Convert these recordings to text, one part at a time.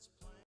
Let's play.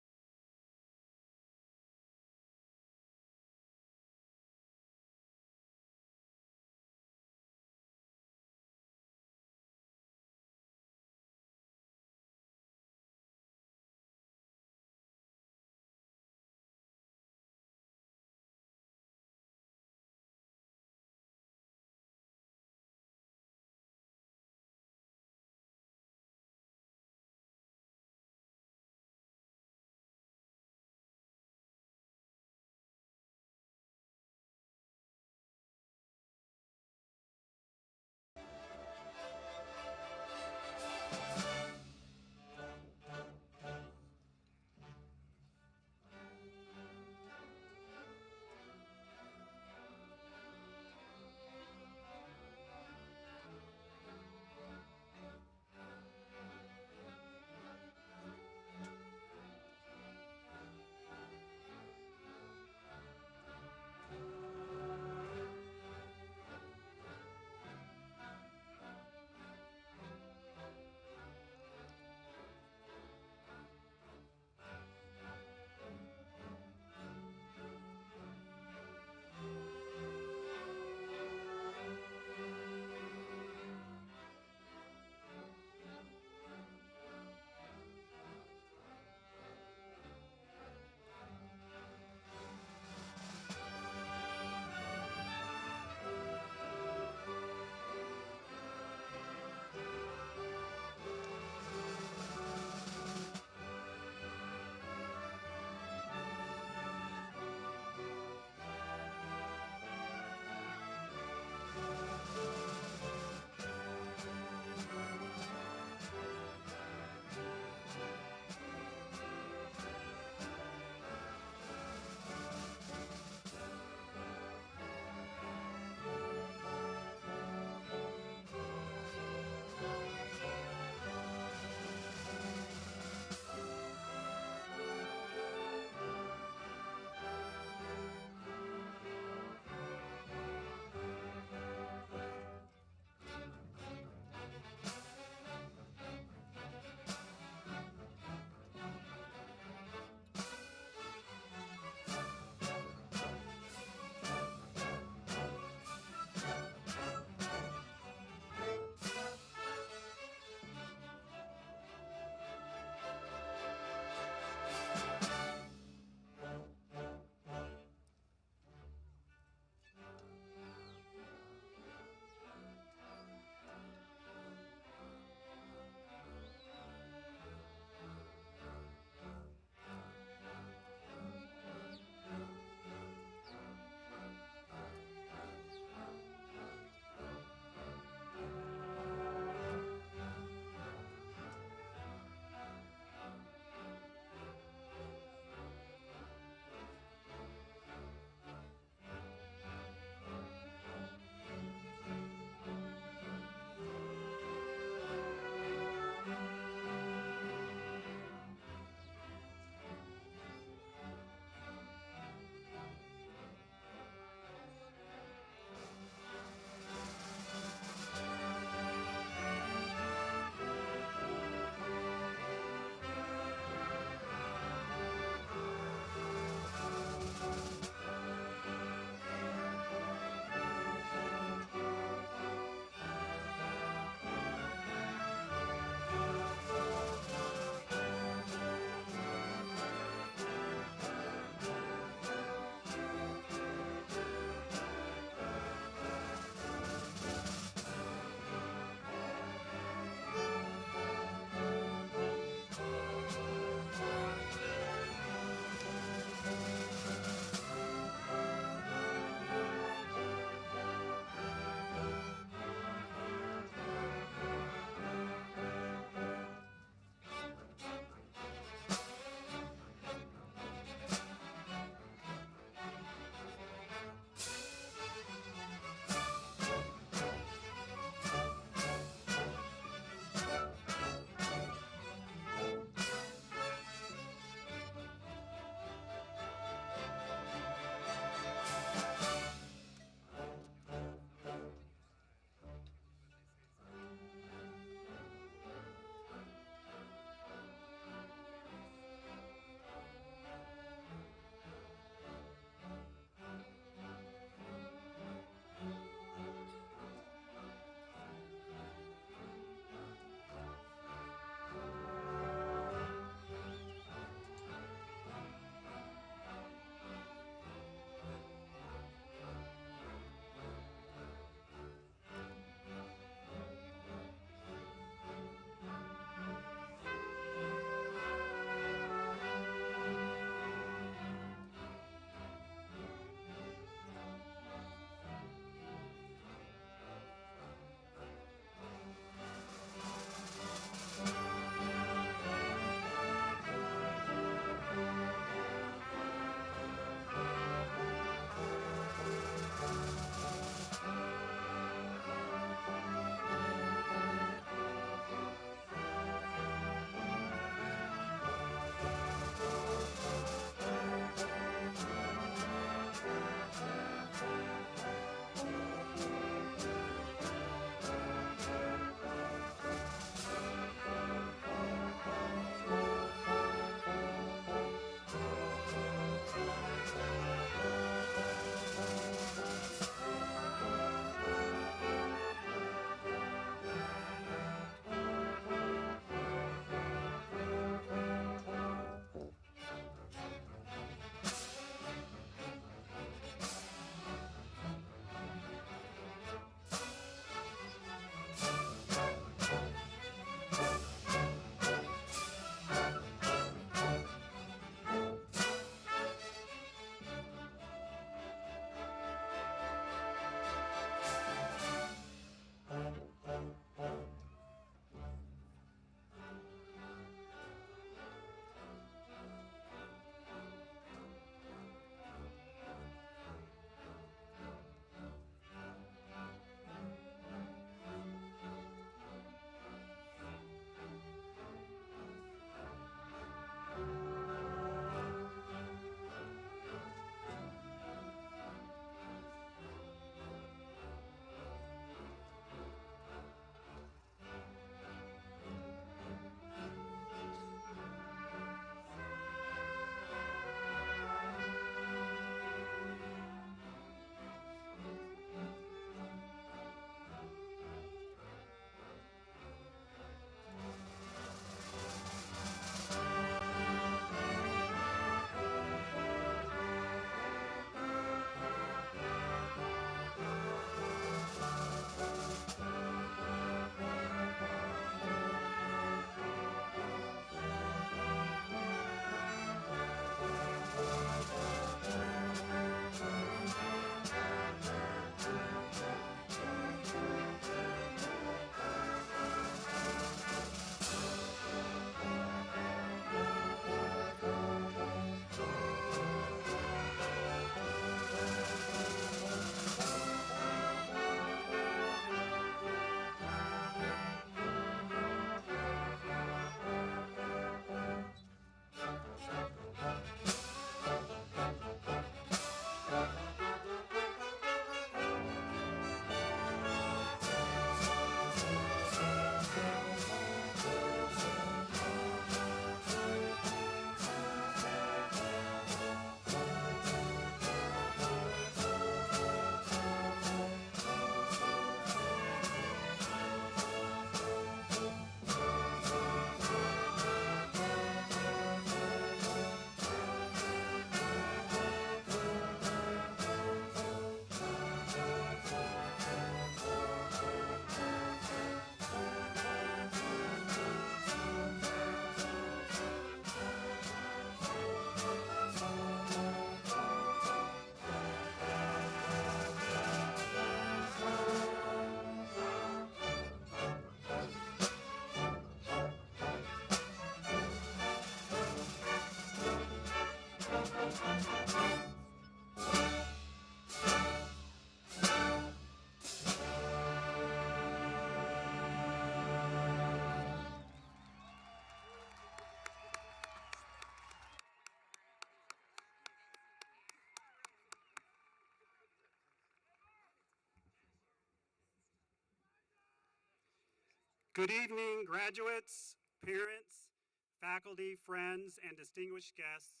Good evening, graduates, parents, faculty, friends, and distinguished guests.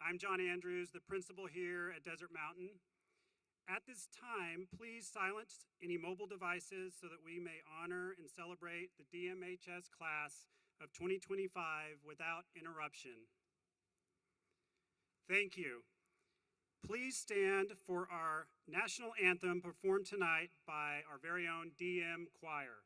I'm John Andrews, the principal here at Desert Mountain. At this time, please silence any mobile devices so that we may honor and celebrate the DMHS class of 2025 without interruption. Thank you. Please stand for our national anthem performed tonight by our very own DM choir.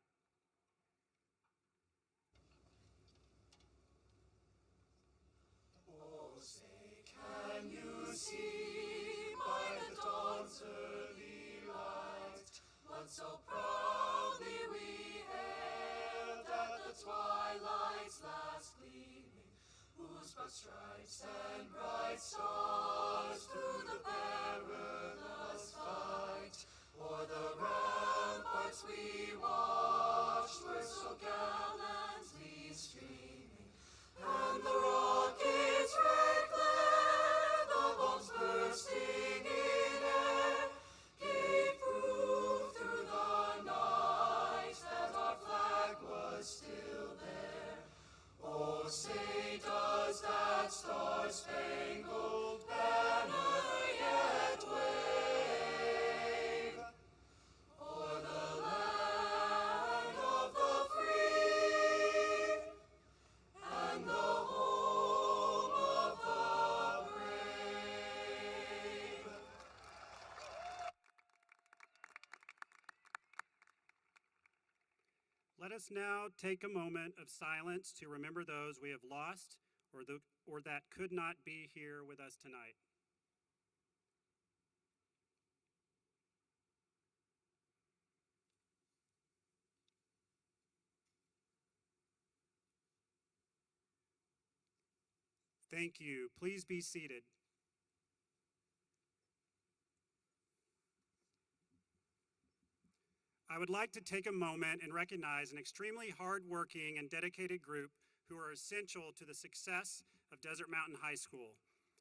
Oh, say, can you see by the dawn's early light what so proudly we hailed at the twilight's last gleaming, whose broad stripes and bright stars through the perilous fight o'er the ramparts we watched were so gallantly streaming, and the rockets' red glare, the bombs bursting in air, gave proof through the night that our flag was still there. Oh, say, does that star-spangled banner yet wave o'er the land of the free and the home of the brave? Let us now take a moment of silence to remember those we have lost or that could not be here with us tonight. Thank you. Please be seated. I would like to take a moment and recognize an extremely hardworking and dedicated group who are essential to the success of Desert Mountain High School.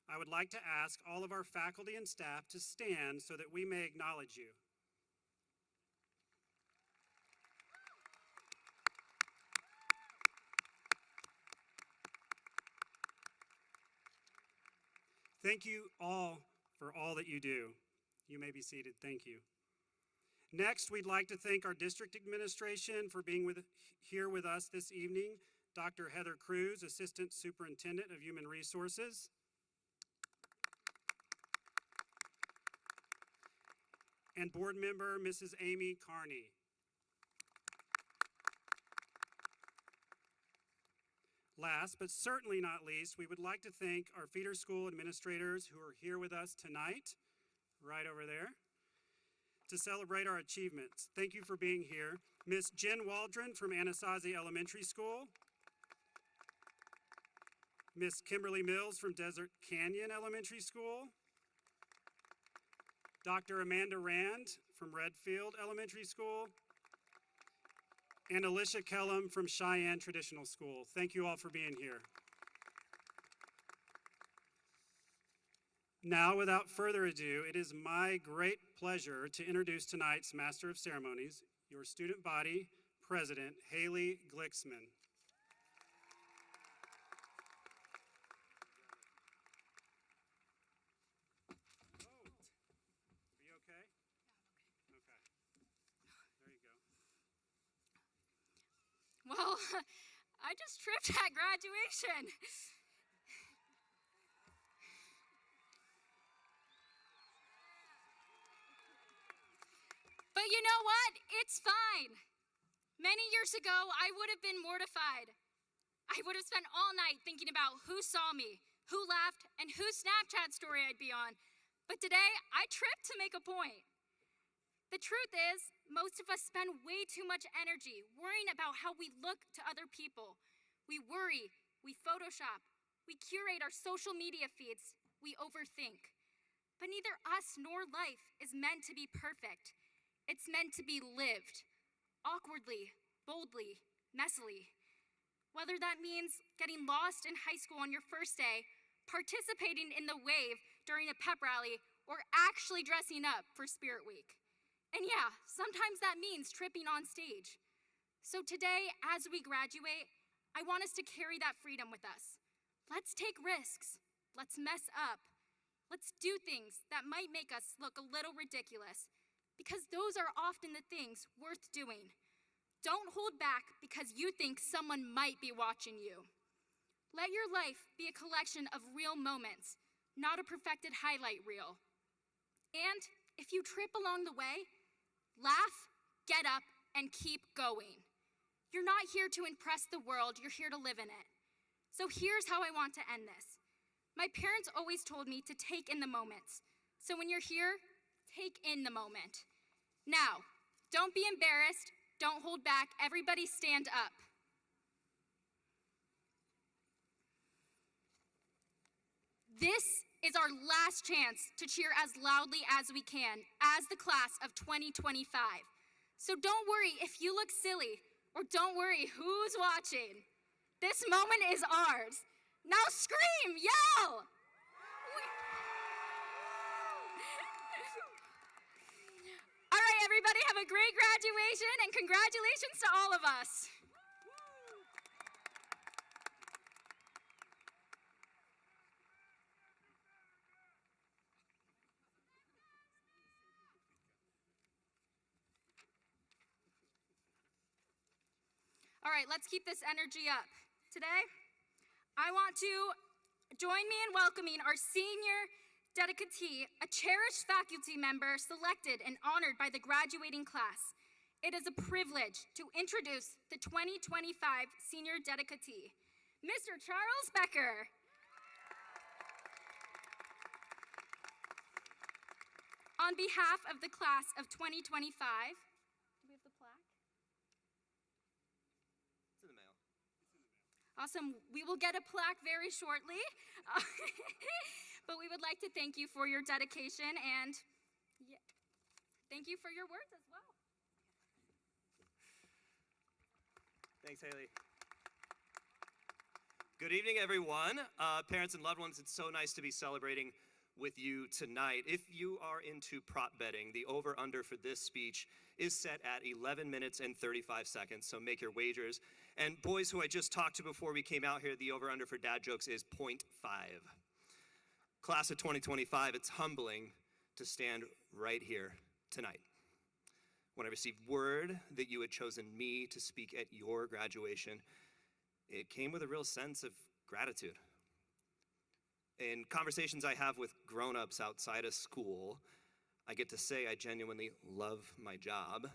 I would like to ask all of our faculty and staff to stand so that we may acknowledge you. Thank you all for all that you do. You may be seated. Thank you. Next, we'd like to thank our district administration for being here with us this evening. Dr. Heather Cruz, Assistant Superintendent of Human Resources. And board member, Mrs. Amy Carney. Last, but certainly not least, we would like to thank our feeder school administrators who are here with us tonight, right over there, to celebrate our achievements. Thank you for being here. Miss Jen Waldron from Anasazi Elementary School. Miss Kimberly Mills from Desert Canyon Elementary School. Dr. Amanda Rand from Redfield Elementary School. And Alicia Kellum from Cheyenne Traditional School. Thank you all for being here. Now, without further ado, it is my great pleasure to introduce tonight's Master of Ceremonies, your student body president, Haley Glicksman. Whoa. Are you okay? Yeah, I'm okay. Okay. There you go. Well, I just tripped at graduation. But you know what? It's fine. Many years ago, I would have been mortified. I would have spent all night thinking about who saw me, who laughed, and whose Snapchat story I'd be on. But today, I tripped to make a point. The truth is, most of us spend way too much energy worrying about how we look to other people. We worry, we Photoshop, we curate our social media feeds, we overthink. But neither us nor life is meant to be perfect. It's meant to be lived, awkwardly, boldly, messily. Whether that means getting lost in high school on your first day, participating in the wave during a pep rally, or actually dressing up for Spirit Week. And yeah, sometimes that means tripping on stage. So today, as we graduate, I want us to carry that freedom with us. Let's take risks. Let's mess up. Let's do things that might make us look a little ridiculous, because those are often the things worth doing. Don't hold back because you think someone might be watching you. Let your life be a collection of real moments, not a perfected highlight reel. And if you trip along the way, laugh, get up, and keep going. You're not here to impress the world, you're here to live in it. So here's how I want to end this. My parents always told me to take in the moments. So when you're here, take in the moment. Now, don't be embarrassed, don't hold back, everybody stand up. This is our last chance to cheer as loudly as we can as the class of 2025. So don't worry if you look silly, or don't worry who's watching. This moment is ours. Now scream, yell! All right, everybody, have a great graduation, and congratulations to all of us. All right, let's keep this energy up. Today, I want to join me in welcoming our senior dedicatee, a cherished faculty member selected and honored by the graduating class. It is a privilege to introduce the 2025 senior dedicatee, Mr. Charles Becker. On behalf of the class of 2025, do we have the plaque? It's in the mail. Awesome. We will get a plaque very shortly. But we would like to thank you for your dedication and thank you for your words as well. Thanks, Haley. Good evening, everyone. Parents and loved ones, it's so nice to be celebrating with you tonight. If you are into prop betting, the over-under for this speech is set at 11 minutes and 35 seconds, so make your wagers. And boys who I just talked to before we came out here, the over-under for dad jokes is 0.5. Class of 2025, it's humbling to stand right here tonight. When I received word that you had chosen me to speak at your graduation, it came with a real sense of gratitude. In conversations I have with grown-ups outside of school, I get to say I genuinely love my job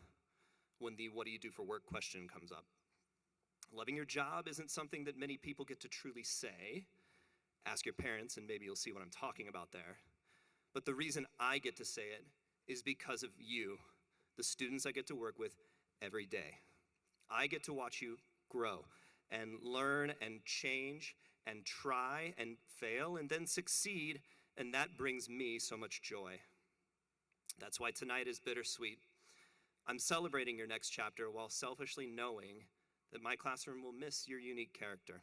when the "what do you do for work" question comes up. Loving your job isn't something that many people get to truly say. Ask your parents and maybe you'll see what I'm talking about there. But the reason I get to say it is because of you, the students I get to work with every day. I get to watch you grow and learn and change and try and fail and then succeed, and that brings me so much joy. That's why tonight is bittersweet. I'm celebrating your next chapter while selfishly knowing that my classroom will miss your unique character.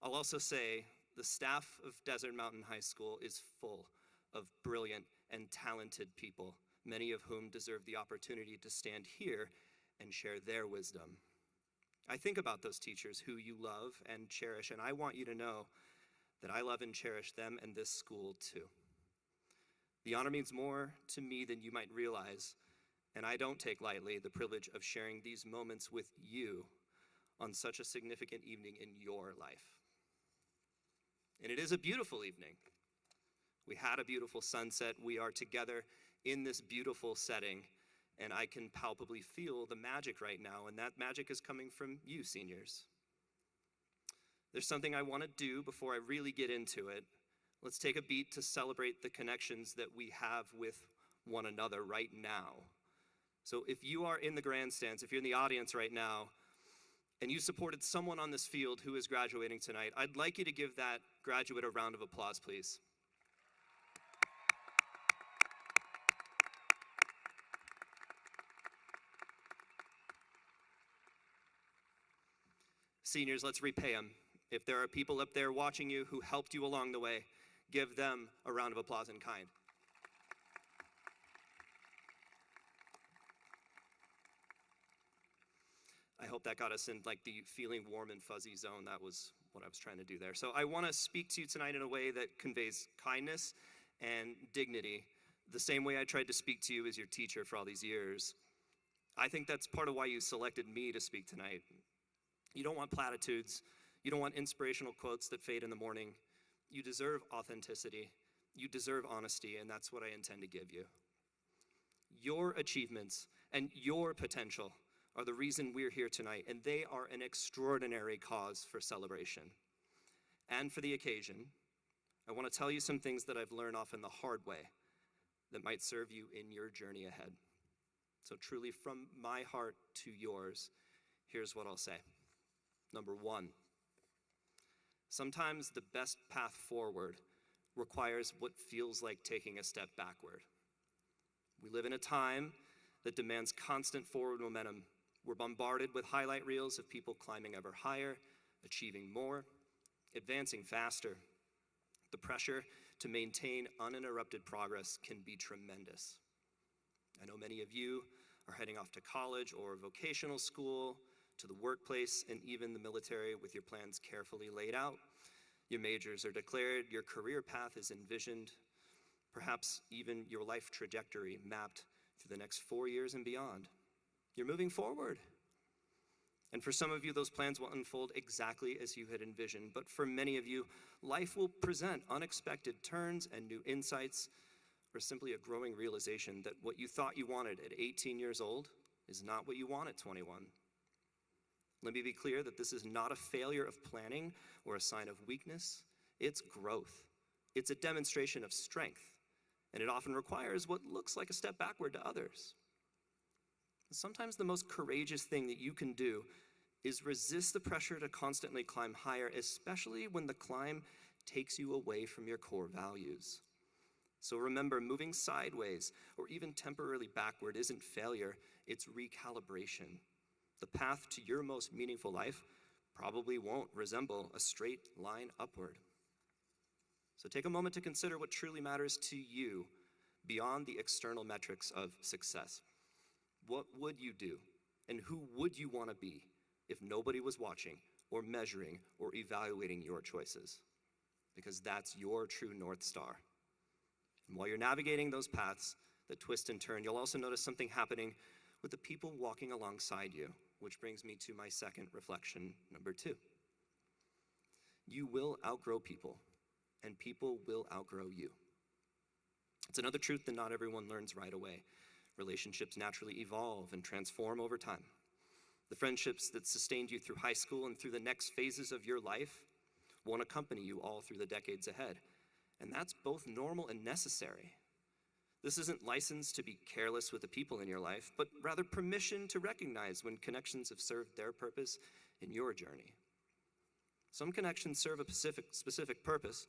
I'll also say the staff of Desert Mountain High School is full of brilliant and talented people, many of whom deserve the opportunity to stand here and share their wisdom. I think about those teachers who you love and cherish, and I want you to know that I love and cherish them and this school too. The honor means more to me than you might realize, and I don't take lightly the privilege of sharing these moments with you on such a significant evening in your life. And it is a beautiful evening. We had a beautiful sunset. We are together in this beautiful setting, and I can palpably feel the magic right now, and that magic is coming from you, seniors. There's something I want to do before I really get into it. Let's take a beat to celebrate the connections that we have with one another right now. So if you are in the grandstands, if you're in the audience right now, and you supported someone on this field who is graduating tonight, I'd like you to give that graduate a round of applause, please. Seniors, let's repay them. If there are people up there watching you who helped you along the way, give them a round of applause in kind. I hope that got us in like the feeling warm and fuzzy zone. That was what I was trying to do there. So I want to speak to you tonight in a way that conveys kindness and dignity, the same way I tried to speak to you as your teacher for all these years. I think that's part of why you selected me to speak tonight. You don't want platitudes. You don't want inspirational quotes that fade in the morning. You deserve authenticity. You deserve honesty, and that's what I intend to give you. Your achievements and your potential are the reason we're here tonight, and they are an extraordinary cause for celebration. And for the occasion, I want to tell you some things that I've learned often the hard way that might serve you in your journey ahead. So truly, from my heart to yours, here's what I'll say. Number one, sometimes the best path forward requires what feels like taking a step backward. We live in a time that demands constant forward momentum. We're bombarded with highlight reels of people climbing ever higher, achieving more, advancing faster. The pressure to maintain uninterrupted progress can be tremendous. I know many of you are heading off to college or vocational school, to the workplace, and even the military with your plans carefully laid out. Your majors are declared, your career path is envisioned, perhaps even your life trajectory mapped for the next 4 years and beyond. You're moving forward. And for some of you, those plans will unfold exactly as you had envisioned. But for many of you, life will present unexpected turns and new insights, or simply a growing realization that what you thought you wanted at 18 years old is not what you want at 21. Let me be clear that this is not a failure of planning or a sign of weakness. It's growth. It's a demonstration of strength, and it often requires what looks like a step backward to others. Sometimes the most courageous thing that you can do is resist the pressure to constantly climb higher, especially when the climb takes you away from your core values. So remember, moving sideways or even temporarily backward isn't failure, it's recalibration. The path to your most meaningful life probably won't resemble a straight line upward. So take a moment to consider what truly matters to you beyond the external metrics of success. What would you do, and who would you want to be if nobody was watching or measuring or evaluating your choices? Because that's your true North Star. And while you're navigating those paths that twist and turn, you'll also notice something happening with the people walking alongside you, which brings me to my second reflection, number 2. You will outgrow people, and people will outgrow you. It's another truth that not everyone learns right away. Relationships naturally evolve and transform over time. The friendships that sustained you through high school and through the next phases of your life won't accompany you all through the decades ahead. And that's both normal and necessary. This isn't license to be careless with the people in your life, but rather permission to recognize when connections have served their purpose in your journey. Some connections serve a specific purpose.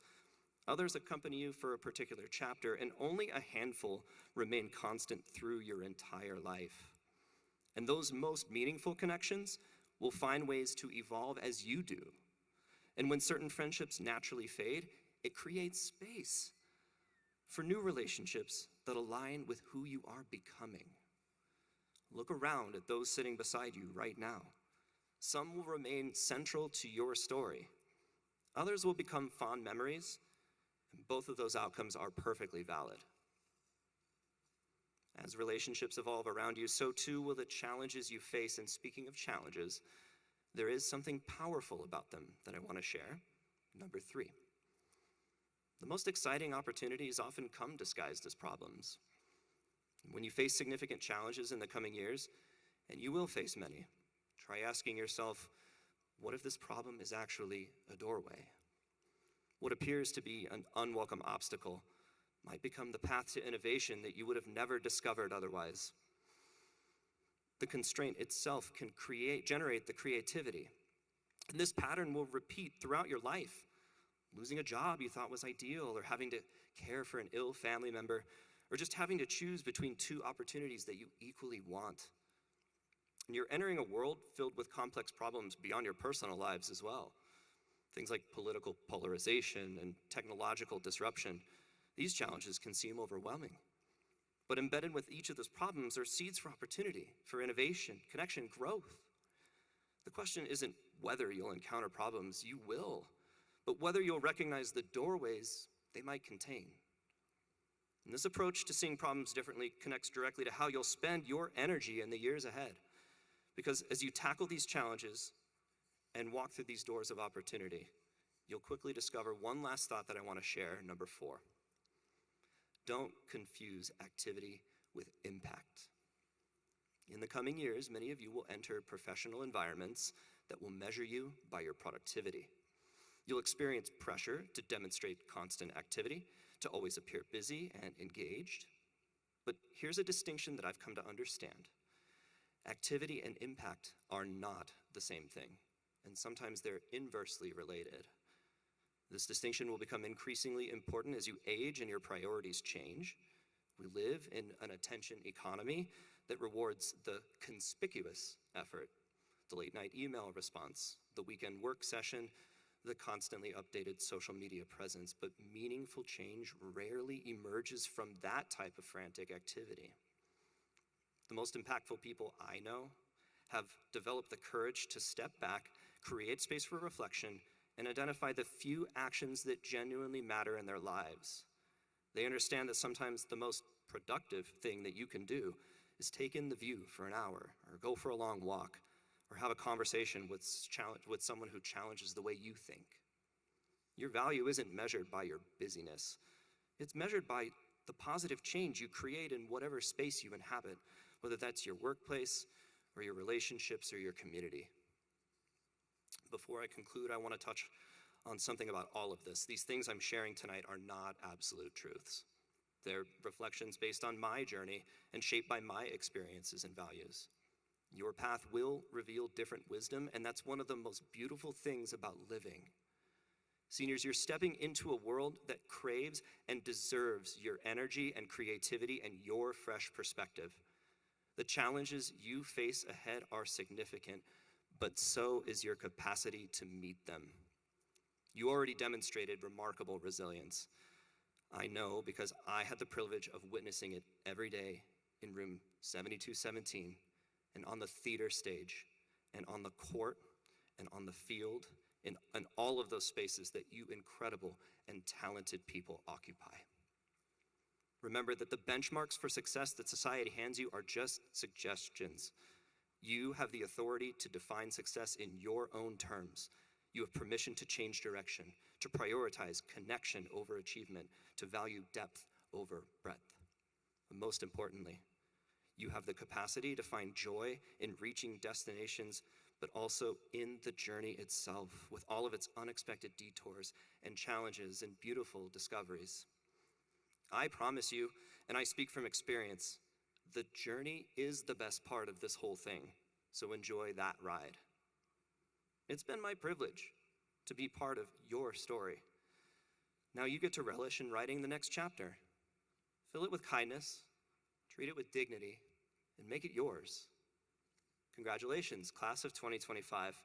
Others accompany you for a particular chapter, and only a handful remain constant through your entire life. And those most meaningful connections will find ways to evolve as you do. And when certain friendships naturally fade, it creates space for new relationships that align with who you are becoming. Look around at those sitting beside you right now. Some will remain central to your story. Others will become fond memories, and both of those outcomes are perfectly valid. As relationships evolve around you, so too will the challenges you face. And speaking of challenges, there is something powerful about them that I want to share. Number 3. The most exciting opportunities often come disguised as problems. When you face significant challenges in the coming years, and you will face many, try asking yourself, what if this problem is actually a doorway? What appears to be an unwelcome obstacle might become the path to innovation that you would have never discovered otherwise. The constraint itself can generate the creativity. And this pattern will repeat throughout your life. Losing a job you thought was ideal, or having to care for an ill family member, or just having to choose between 2 opportunities that you equally want. And you're entering a world filled with complex problems beyond your personal lives as well. Things like political polarization and technological disruption. These challenges can seem overwhelming. But embedded with each of those problems are seeds for opportunity, for innovation, connection, growth. The question isn't whether you'll encounter problems, you will, but whether you'll recognize the doorways they might contain. And this approach to seeing problems differently connects directly to how you'll spend your energy in the years ahead. Because as you tackle these challenges and walk through these doors of opportunity, you'll quickly discover one last thought that I want to share, number 4. Don't confuse activity with impact. In the coming years, many of you will enter professional environments that will measure you by your productivity. You'll experience pressure to demonstrate constant activity, to always appear busy and engaged. But here's a distinction that I've come to understand. Activity and impact are not the same thing, and sometimes they're inversely related. This distinction will become increasingly important as you age and your priorities change. We live in an attention economy that rewards the conspicuous effort, the late night email response, the weekend work session, the constantly updated social media presence, but meaningful change rarely emerges from that type of frantic activity. The most impactful people I know have developed the courage to step back, create space for reflection, and identify the few actions that genuinely matter in their lives. They understand that sometimes the most productive thing that you can do is take in the view for an hour, or go for a long walk, or have a conversation with someone who challenges the way you think. Your value isn't measured by your busyness. It's measured by the positive change you create in whatever space you inhabit, whether that's your workplace, or your relationships, or your community. Before I conclude, I want to touch on something about all of this. These things I'm sharing tonight are not absolute truths. They're reflections based on my journey and shaped by my experiences and values. Your path will reveal different wisdom, and that's one of the most beautiful things about living. Seniors, you're stepping into a world that craves and deserves your energy and creativity and your fresh perspective. The challenges you face ahead are significant, but so is your capacity to meet them. You already demonstrated remarkable resilience. I know because I had the privilege of witnessing it every day in room 7217, and on the theater stage, and on the court, and on the field, and all of those spaces that you incredible and talented people occupy. Remember that the benchmarks for success that society hands you are just suggestions. You have the authority to define success in your own terms. You have permission to change direction, to prioritize connection over achievement, to value depth over breadth. And most importantly, you have the capacity to find joy in reaching destinations, but also in the journey itself, with all of its unexpected detours and challenges and beautiful discoveries. I promise you, and I speak from experience, the journey is the best part of this whole thing, so enjoy that ride. It's been my privilege to be part of your story. Now you get to relish in writing the next chapter. Fill it with kindness, treat it with dignity, and make it yours. Congratulations, class of 2025.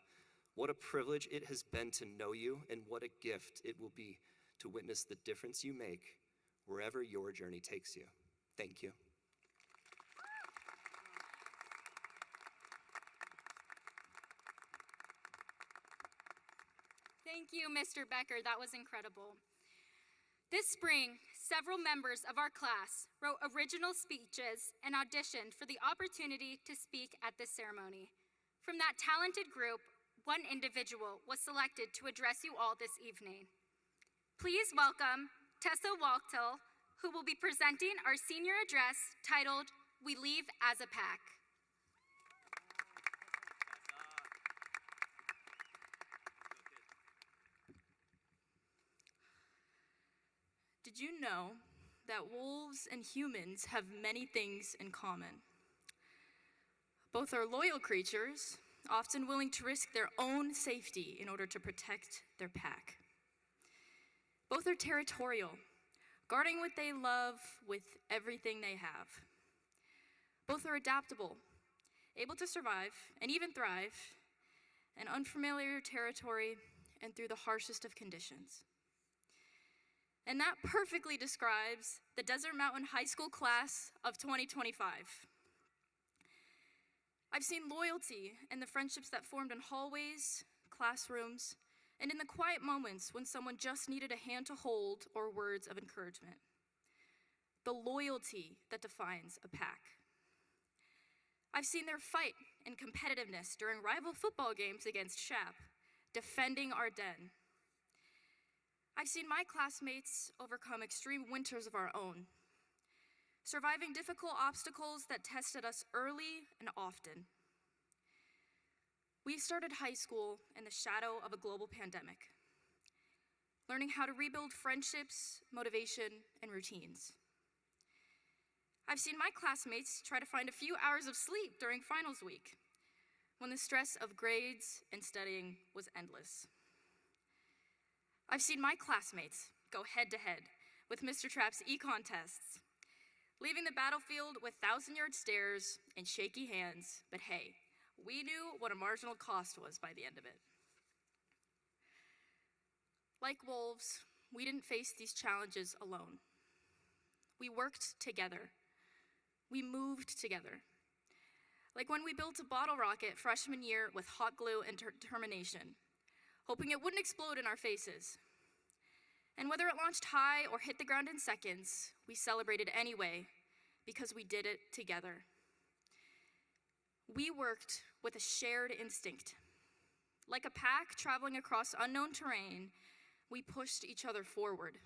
What a privilege it has been to know you, and what a gift it will be to witness the difference you make wherever your journey takes you. Thank you. Thank you, Mr. Becker. That was incredible. This spring, several members of our class wrote original speeches and auditioned for the opportunity to speak at this ceremony. From that talented group, one individual was selected to address you all this evening. Please welcome Tessa Wachtel, who will be presenting our senior address titled, "We Leave as a Pack." Did you know that wolves and humans have many things in common? Both are loyal creatures, often willing to risk their own safety in order to protect their pack. Both are territorial, guarding what they love with everything they have. Both are adaptable, able to survive and even thrive in unfamiliar territory and through the harshest of conditions. And that perfectly describes the Desert Mountain High School class of 2025. I've seen loyalty in the friendships that formed in hallways, classrooms, and in the quiet moments when someone just needed a hand to hold or words of encouragement. The loyalty that defines a pack. I've seen their fight and competitiveness during rival football games against Shap, defending our den. I've seen my classmates overcome extreme winters of our own, surviving difficult obstacles that tested us early and often. We started high school in the shadow of a global pandemic, learning how to rebuild friendships, motivation, and routines. I've seen my classmates try to find a few hours of sleep during finals week, when the stress of grades and studying was endless. I've seen my classmates go head-to-head with Mr. Trapp's econ tests, leaving the battlefield with 1,000-yard stares and shaky hands, but hey, we knew what a marginal cost was by the end of it. Like wolves, we didn't face these challenges alone. We worked together. We moved together. Like when we built a bottle rocket freshman year with hot glue and determination, hoping it wouldn't explode in our faces. And whether it launched high or hit the ground in seconds, we celebrated anyway because we did it together. We worked with a shared instinct. Like a pack traveling across unknown terrain, we pushed each other forward,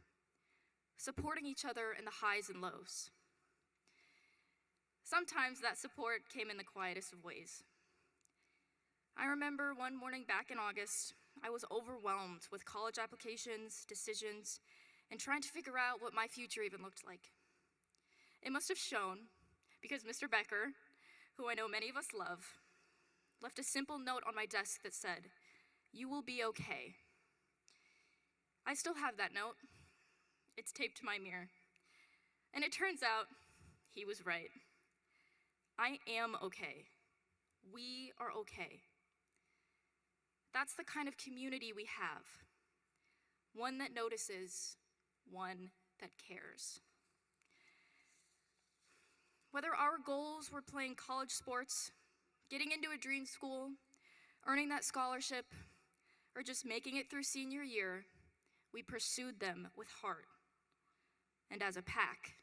supporting each other in the highs and lows. Sometimes that support came in the quietest of ways. I remember one morning back in August, I was overwhelmed with college applications, decisions, and trying to figure out what my future even looked like. It must have shown because Mr. Becker, who I know many of us love, left a simple note on my desk that said, "You will be okay." I still have that note. It's taped to my mirror. And it turns out he was right. I am okay. We are okay. That's the kind of community we have. One that notices, one that cares. Whether our goals were playing college sports, getting into a dream school, earning that scholarship, or just making it through senior year, we pursued them with heart and as a pack.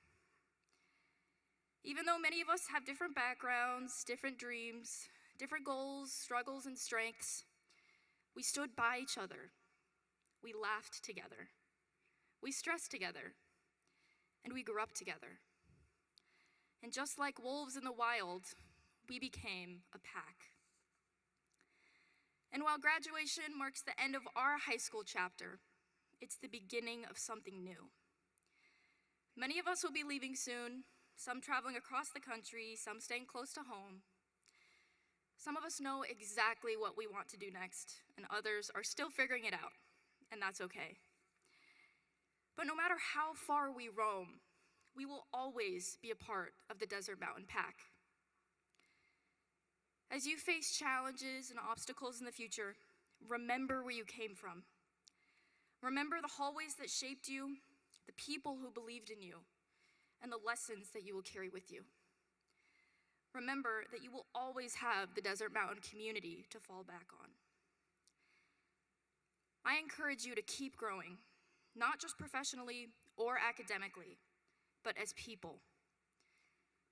Even though many of us have different backgrounds, different dreams, different goals, struggles, and strengths, we stood by each other. We laughed together. We stressed together. And we grew up together. And just like wolves in the wild, we became a pack. And while graduation marks the end of our high school chapter, it's the beginning of something new. Many of us will be leaving soon, some traveling across the country, some staying close to home. Some of us know exactly what we want to do next, and others are still figuring it out, and that's okay. But no matter how far we roam, we will always be a part of the Desert Mountain Pack. As you face challenges and obstacles in the future, remember where you came from. Remember the hallways that shaped you, the people who believed in you, and the lessons that you will carry with you. Remember that you will always have the Desert Mountain community to fall back on. I encourage you to keep growing, not just professionally or academically, but as people.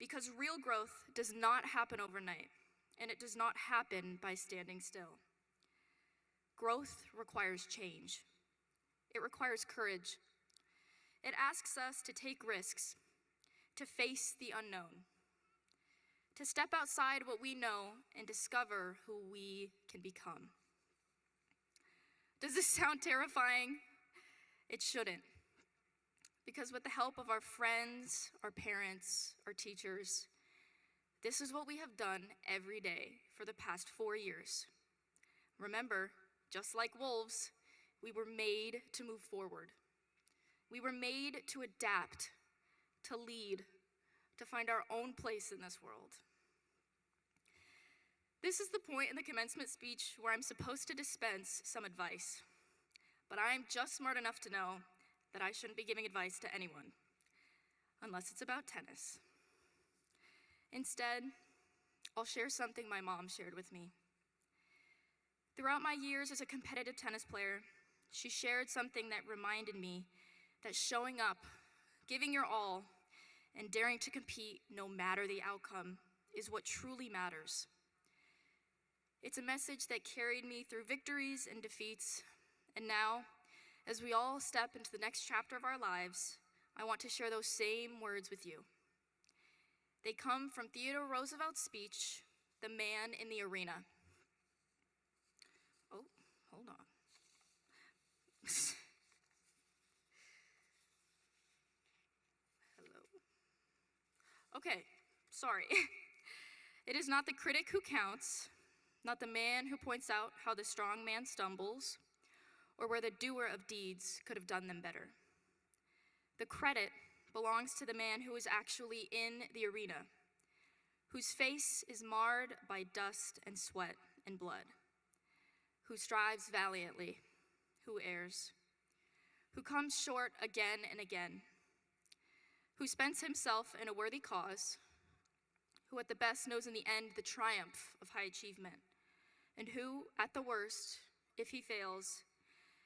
Because real growth does not happen overnight, and it does not happen by standing still. Growth requires change. It requires courage. It asks us to take risks, to face the unknown, to step outside what we know and discover who we can become. Does this sound terrifying? It shouldn't. Because with the help of our friends, our parents, our teachers, this is what we have done every day for the past 4 years. Remember, just like wolves, we were made to move forward. We were made to adapt, to lead, to find our own place in this world. This is the point in the commencement speech where I'm supposed to dispense some advice, but I'm just smart enough to know that I shouldn't be giving advice to anyone, unless it's about tennis. Instead, I'll share something my mom shared with me. Throughout my years as a competitive tennis player, she shared something that reminded me that showing up, giving your all, and daring to compete no matter the outcome is what truly matters. It's a message that carried me through victories and defeats, and now, as we all step into the next chapter of our lives, I want to share those same words with you. They come from Theodore Roosevelt's speech, "The Man in the Arena." Oh, hold on. Hello. Okay, sorry. It is not the critic who counts, not the man who points out how the strong man stumbles, or where the doer of deeds could have done them better. The credit belongs to the man who is actually in the arena, whose face is marred by dust and sweat and blood, who strives valiantly, who errs, who comes short again and again, who spends himself in a worthy cause, who at the best knows in the end the triumph of high achievement, and who, at the worst, if he fails,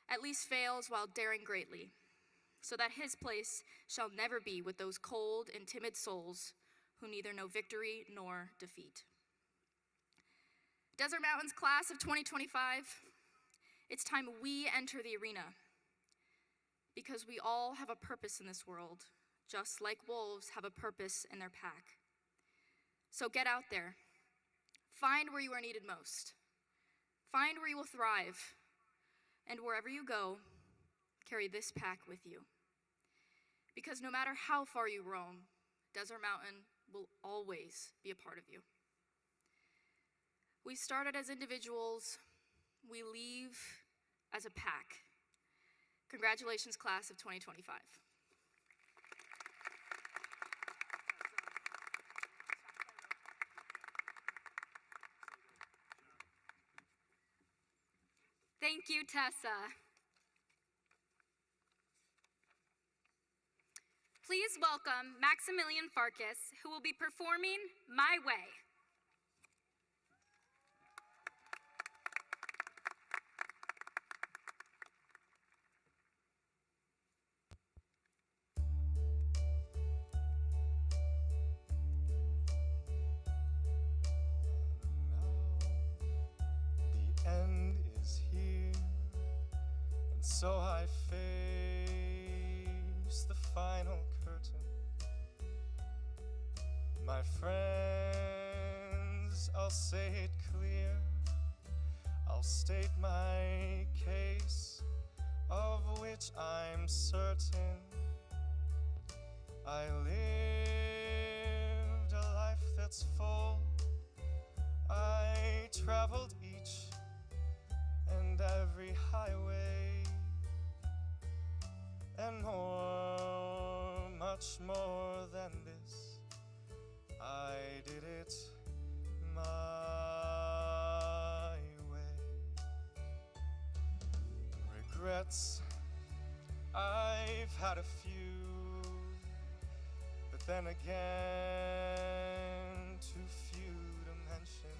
at least fails while daring greatly, so that his place shall never be with those cold and timid souls who neither know victory nor defeat. Desert Mountain's class of 2025, it's time we enter the arena, because we all have a purpose in this world, just like wolves have a purpose in their pack. So get out there. Find where you are needed most. Find where you will thrive. And wherever you go, carry this pack with you. Because no matter how far you roam, Desert Mountain will always be a part of you. We started as individuals, we leave as a pack. Congratulations, class of 2025. Thank you, Tessa. Please welcome Maximilian Farkas, who will be performing My Way. The end is here, and so I face the final curtain. My friends, I'll say it clear, I'll state my case, of which I'm certain. I lived a life that's full. I traveled each and every highway, and more, much more than this, I did it my way. Regrets, I've had a few, but then again, too few to mention.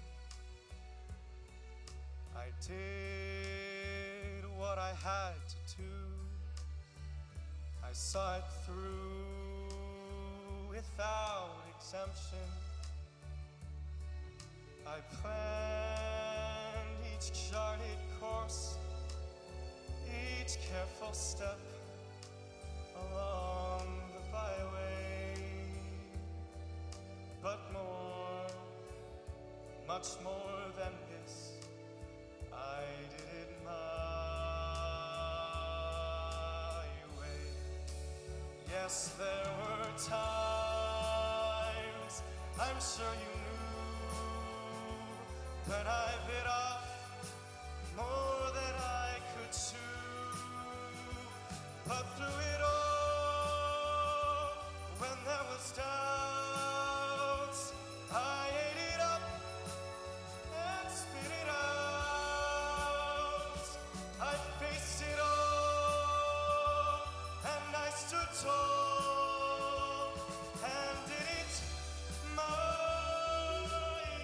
I did what I had to do. I saw it through without exemption. I planned each charted course, each careful step along the byway. But more, much more than this, I did it my way. Yes, there were times, I'm sure you knew, when I bit off more than I could chew. But through it all, when there was doubts, I ate it up and spit it out. I faced it all, and I stood tall, and did it my way.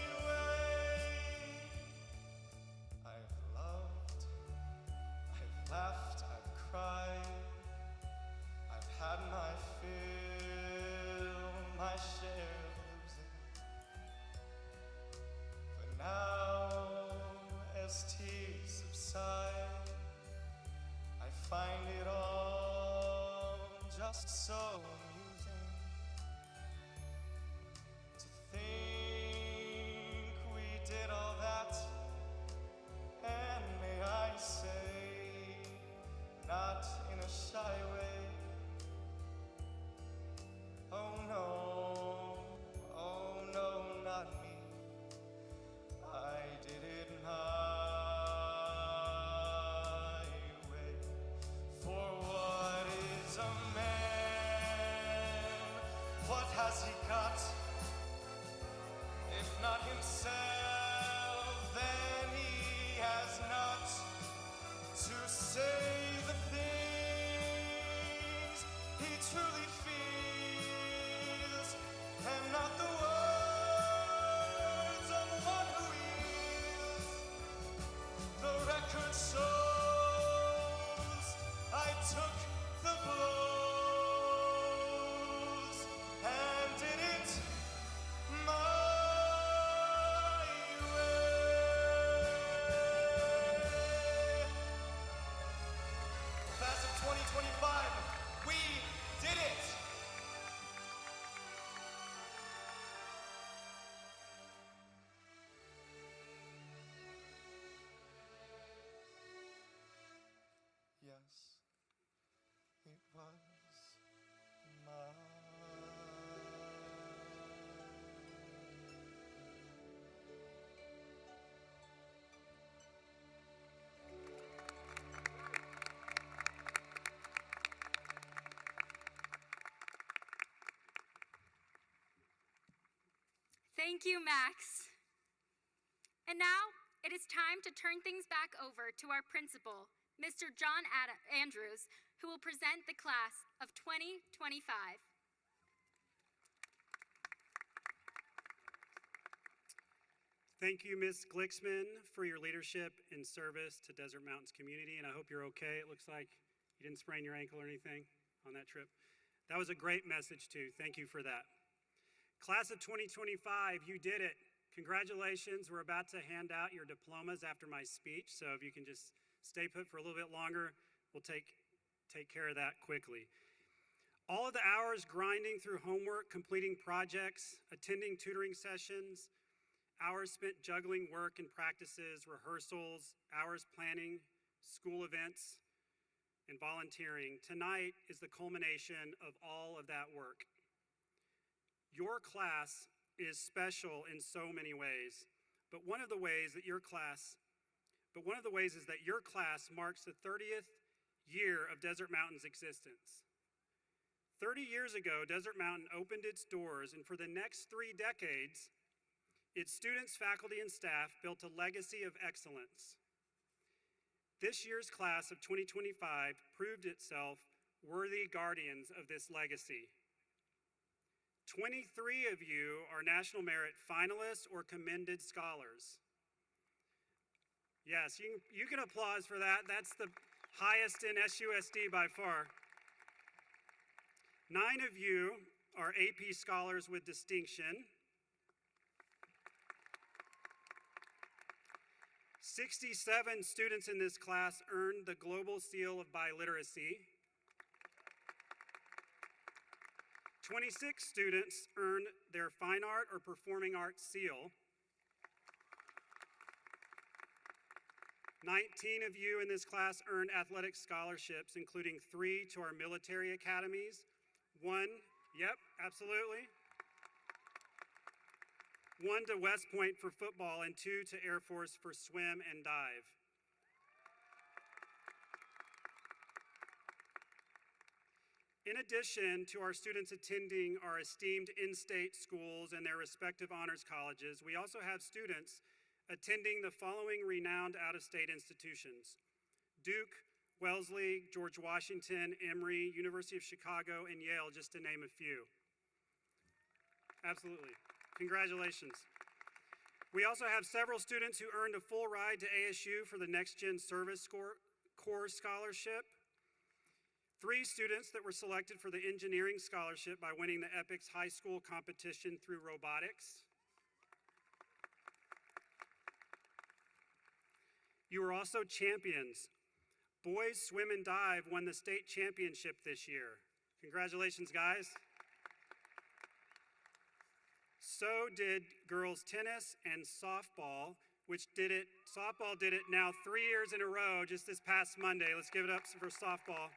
laughed, I've cried, I've had my fill, my share of losing. But now, as tears subside, I find it all just so amusing to think we did all that, and may I say, not in a shy way. Oh no, not me. I did it my way. For what is a man? What has he got? If not himself, then he has not to say the things he truly feels, and not the words of one who is. The record shows I took the blows and did it my way. Class of 2025, we did it! Yes, it was mine. Thank you, Max. And now it is time to turn things back over to our principal, Mr. John Andrews, who will present the class of 2025. Thank you, Ms. Glicksman, for your leadership and service to Desert Mountain's community, and I hope you're okay. It looks like you didn't sprain your ankle or anything on that trip. That was a great message, too. Thank you for that. Class of 2025, you did it. Congratulations. We're about to hand out your diplomas after my speech, so if you can just stay put for a little bit longer, we'll take care of that quickly. All of the hours grinding through homework, completing projects, attending tutoring sessions, hours spent juggling work and practices, rehearsals, hours planning, school events, and volunteering. Tonight is the culmination of all of that work. Your class is special in so many ways, but one of the ways is that your class marks the 30th year of Desert Mountain's existence. 30 years ago, Desert Mountain opened its doors, and for the next 3 decades, its students, faculty, and staff built a legacy of excellence. This year's class of 2025 proved itself worthy guardians of this legacy. 23 of you are National Merit finalists or commended scholars. Yes, you can applaud for that. That's the highest in SUSD by far. 9 of you are AP scholars with distinction. 67 students in this class earned the Global Seal of Biliteracy. 26 students earned their Fine Art or Performing Arts Seal. 19 of you in this class earned athletic scholarships, including 3 to our military academies, 1, yep, absolutely, 1 to West Point for football, and 2 to Air Force for swim and dive. In addition to our students attending our esteemed in-state schools and their respective honors colleges, we also have students attending the following renowned out-of-state institutions: Duke, Wellesley, George Washington, Emory, University of Chicago, and Yale, just to name a few. Absolutely. Congratulations. We also have several students who earned a full ride to ASU for the Next Gen Service Corps Scholarship, 3 students that were selected for the Engineering Scholarship by winning the EPICS High School competition through robotics. You were also champions. Boys Swim and Dive won the state championship this year. Congratulations, guys. So did girls tennis and softball, softball did it now 3 years in a row just this past Monday. Let's give it up for softball.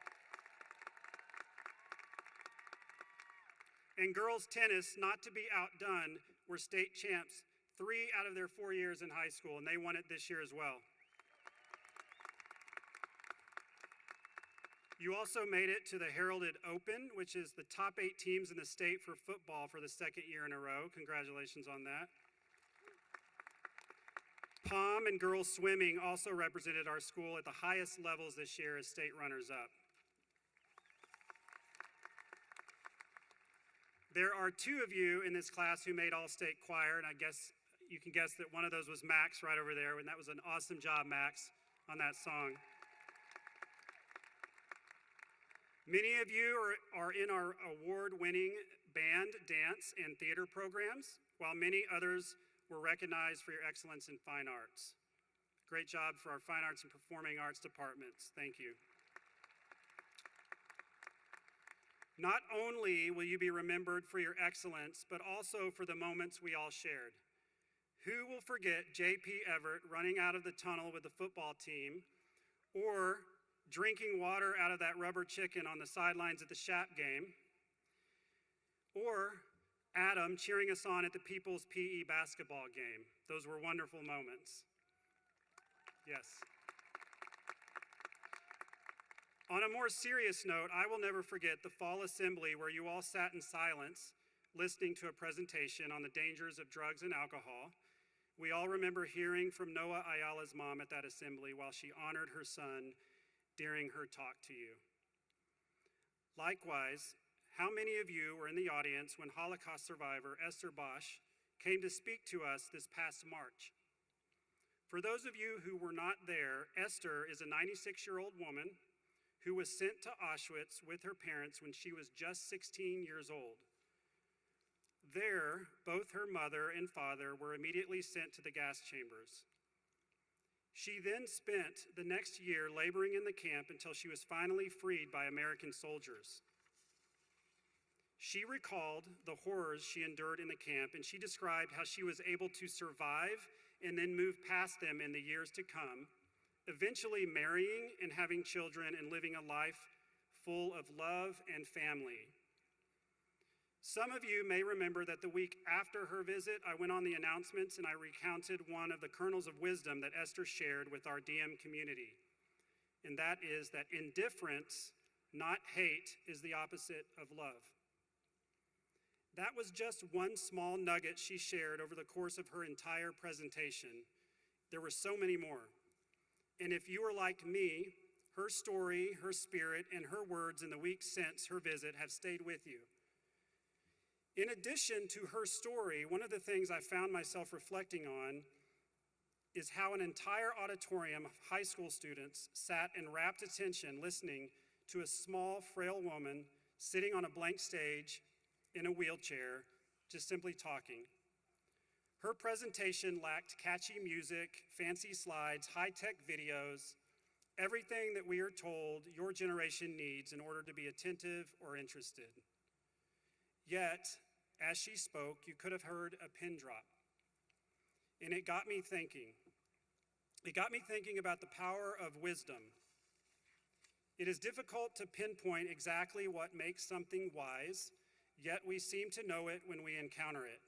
And girls tennis, not to be outdone, were state champs 3 out of their 4 years in high school, and they won it this year as well. You also made it to the Heralded Open, which is the top 8 teams in the state for football for the 2nd year in a row. Congratulations on that. Pom and girls swimming also represented our school at the highest levels this year as state runners-up. There are 2 of you in this class who made all-state choir, and I guess you can guess that one of those was Max right over there, and that was an awesome job, Max, on that song. Many of you are in our award-winning band, dance, and theater programs, while many others were recognized for your excellence in fine arts. Great job for our fine arts and performing arts departments. Thank you. Not only will you be remembered for your excellence, but also for the moments we all shared. Who will forget J.P. Everett running out of the tunnel with the football team, or drinking water out of that rubber chicken on the sidelines at the Shap game, or Adam cheering us on at the People's PE basketball game? Those were wonderful moments. Yes. On a more serious note, I will never forget the fall assembly where you all sat in silence listening to a presentation on the dangers of drugs and alcohol. We all remember hearing from Noah Ayala's mom at that assembly while she honored her son during her talk to you. Likewise, how many of you were in the audience when Holocaust survivor Esther Bosch came to speak to us this past March? For those of you who were not there, Esther is a 96-year-old woman who was sent to Auschwitz with her parents when she was just 16 years old. There, both her mother and father were immediately sent to the gas chambers. She then spent the next year laboring in the camp until she was finally freed by American soldiers. She recalled the horrors she endured in the camp, and she described how she was able to survive and then move past them in the years to come, eventually marrying and having children and living a life full of love and family. Some of you may remember that the week after her visit, I went on the announcements and I recounted one of the kernels of wisdom that Esther shared with our DM community. And that is that indifference, not hate, is the opposite of love. That was just one small nugget she shared over the course of her entire presentation. There were so many more. And if you are like me, her story, her spirit, and her words in the weeks since her visit have stayed with you. In addition to her story, one of the things I found myself reflecting on is how an entire auditorium of high school students sat in rapt attention listening to a small, frail woman sitting on a blank stage in a wheelchair, just simply talking. Her presentation lacked catchy music, fancy slides, high-tech videos, everything that we are told your generation needs in order to be attentive or interested. Yet, as she spoke, you could have heard a pin drop. And it got me thinking. It got me thinking about the power of wisdom. It is difficult to pinpoint exactly what makes something wise, yet we seem to know it when we encounter it.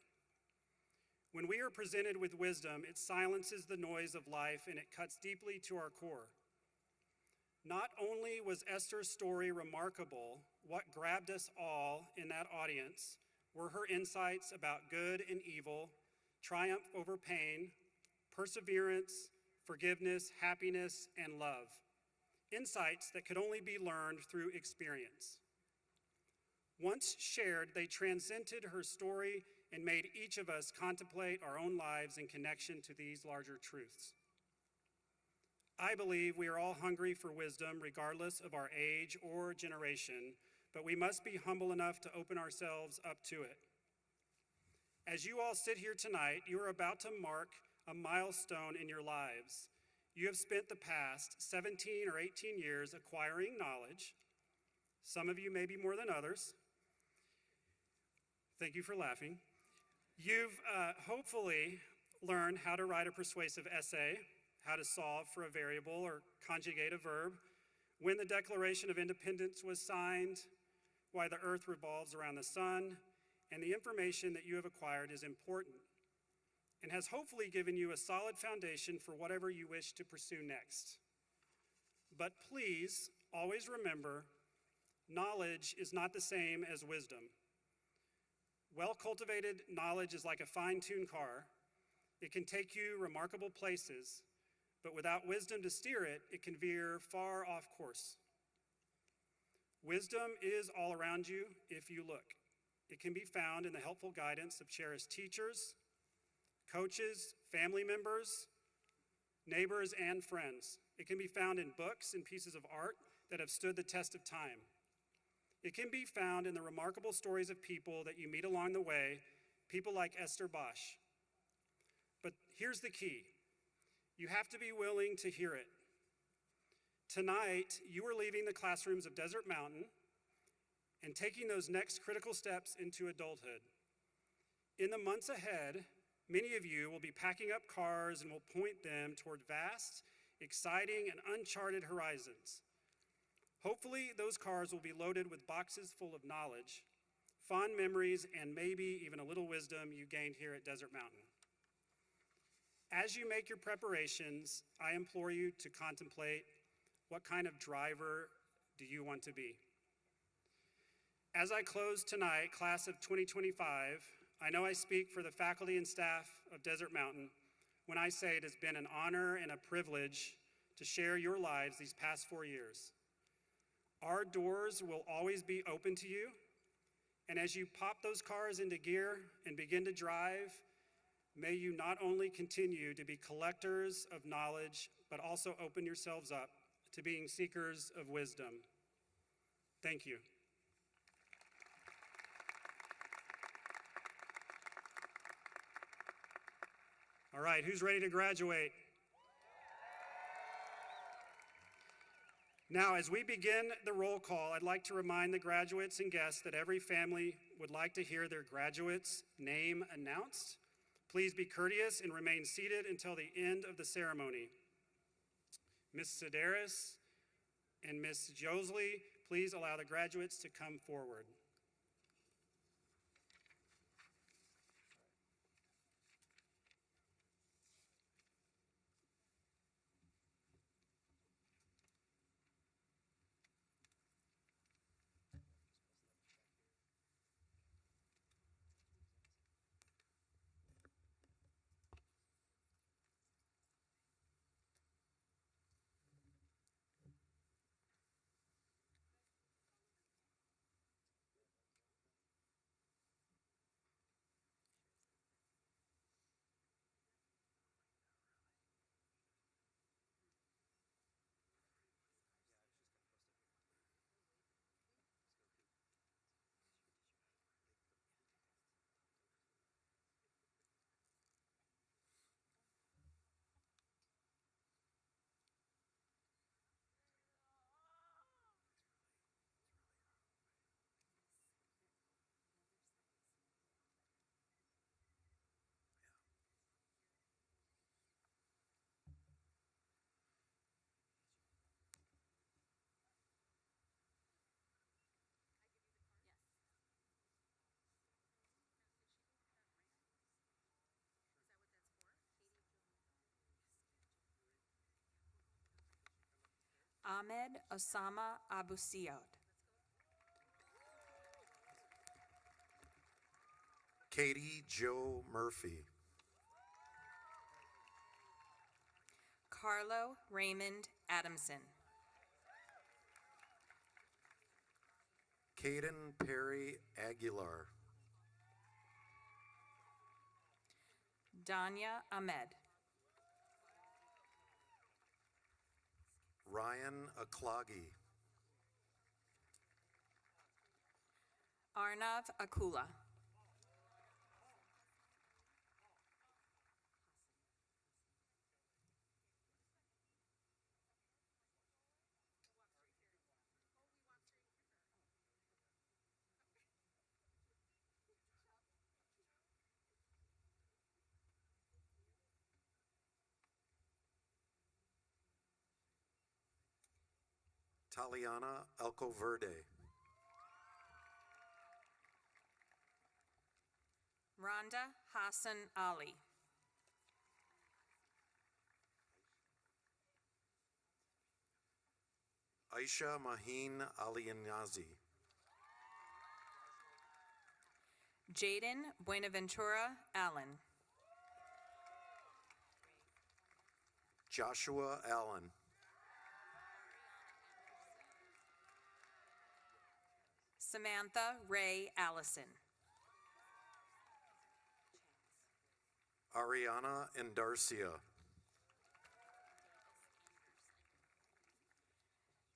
When we are presented with wisdom, it silences the noise of life and it cuts deeply to our core. Not only was Esther's story remarkable, what grabbed us all in that audience were her insights about good and evil, triumph over pain, perseverance, forgiveness, happiness, and love. Insights that could only be learned through experience. Once shared, they transcended her story and made each of us contemplate our own lives in connection to these larger truths. I believe we are all hungry for wisdom, regardless of our age or generation, but we must be humble enough to open ourselves up to it. As you all sit here tonight, you are about to mark a milestone in your lives. You have spent the past 17 or 18 years acquiring knowledge. Some of you maybe more than others. Thank you for laughing. You've hopefully learned how to write a persuasive essay, how to solve for a variable or conjugate a verb, when the Declaration of Independence was signed, why the earth revolves around the sun, and the information that you have acquired is important and has hopefully given you a solid foundation for whatever you wish to pursue next. But please always remember, knowledge is not the same as wisdom. Well-cultivated knowledge is like a fine-tuned car. It can take you remarkable places, but without wisdom to steer it, it can veer far off course. Wisdom is all around you if you look. It can be found in the helpful guidance of cherished teachers, coaches, family members, neighbors, and friends. It can be found in books and pieces of art that have stood the test of time. It can be found in the remarkable stories of people that you meet along the way, people like Esther Bosch. But here's the key. You have to be willing to hear it. Tonight, you are leaving the classrooms of Desert Mountain and taking those next critical steps into adulthood. In the months ahead, many of you will be packing up cars and will point them toward vast, exciting, and uncharted horizons. Hopefully, those cars will be loaded with boxes full of knowledge, fond memories, and maybe even a little wisdom you gained here at Desert Mountain. As you make your preparations, I implore you to contemplate, what kind of driver do you want to be? As I close tonight, class of 2025, I know I speak for the faculty and staff of Desert Mountain when I say it has been an honor and a privilege to share your lives these past 4 years. Our doors will always be open to you, and as you pop those cars into gear and begin to drive, may you not only continue to be collectors of knowledge, but also open yourselves up to being seekers of wisdom. Thank you. All right, who's ready to graduate? Now, as we begin the roll call, I'd like to remind the graduates and guests that every family would like to hear their graduate's name announced. Please be courteous and remain seated until the end of the ceremony. Ms. Sedaris and Ms. Josley, please allow the graduates to come forward. Ahmed Osama Abu Siad. Katie Joe Murphy. Carlo Raymond Adamson. Caden Perry Aguilar. Danya Ahmed. Ryan Aklagi. Arnav Akula. Taliana Alcoverde. Rhonda Hassan Ali. Aisha Mahin Alianazi. Jaden Buenaventura Allen. Joshua Allen. Samantha Ray Allison. Ariana Endarcia.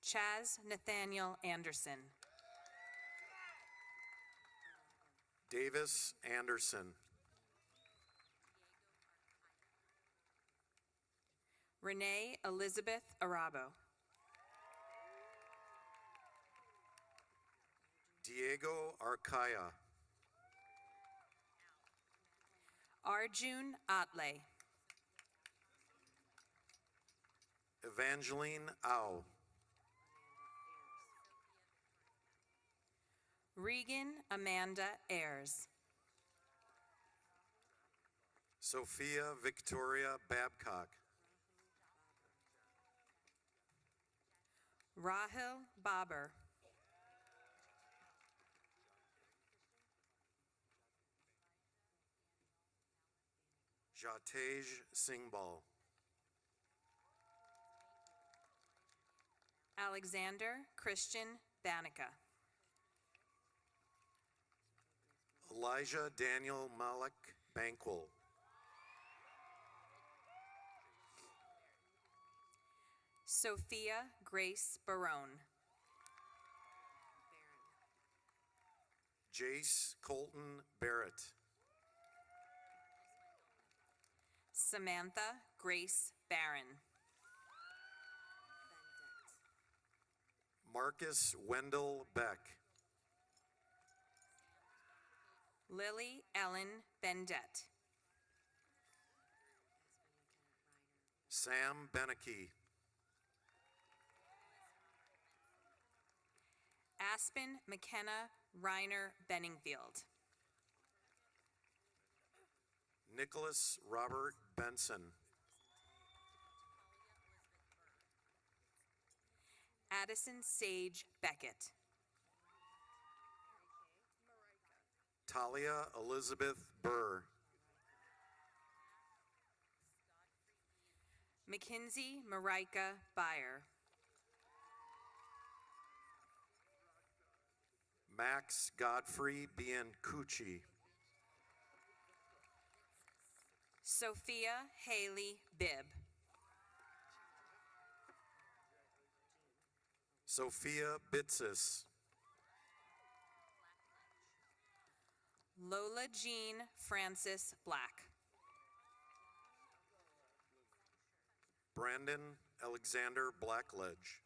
Chaz Nathaniel Anderson. Davis Anderson. Renee Elizabeth Arabo. Diego Arcaya. Arjun Atle. Evangeline Au. Regan Amanda Ayers. Sophia Victoria Babcock. Rahil Baber. Jatej Singhbal. Alexander Christian Banica. Elijah Daniel Malik Banquil. Sophia Grace Barone. Jace Colton Barrett. Samantha Grace Barron. Marcus Wendell Beck. Lily Ellen Bendette. Sam Beneke. Aspen McKenna Reiner Benningfield. Nicholas Robert Benson. Addison Sage Beckett. Talia Elizabeth Burr. Mackenzie Marika Byer. Max Godfrey Biancucci. Sophia Haley Bibb. Sophia Bitsis. Lola Jean Francis Black. Brandon Alexander Blackledge.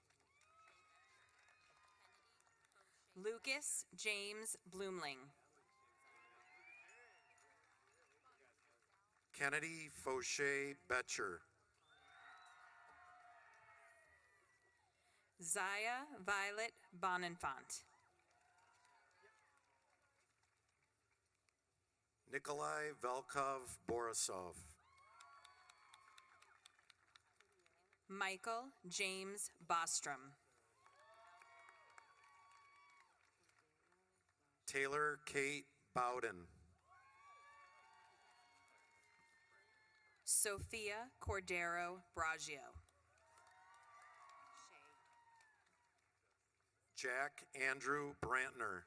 Lucas James Bloomling. Kennedy Fauché Betcher. Zaya Violet Bonenfant. Nikolai Velkov Borisov. Michael James Bostrom. Taylor Kate Bowden. Sophia Cordero Braggio. Jack Andrew Brantner.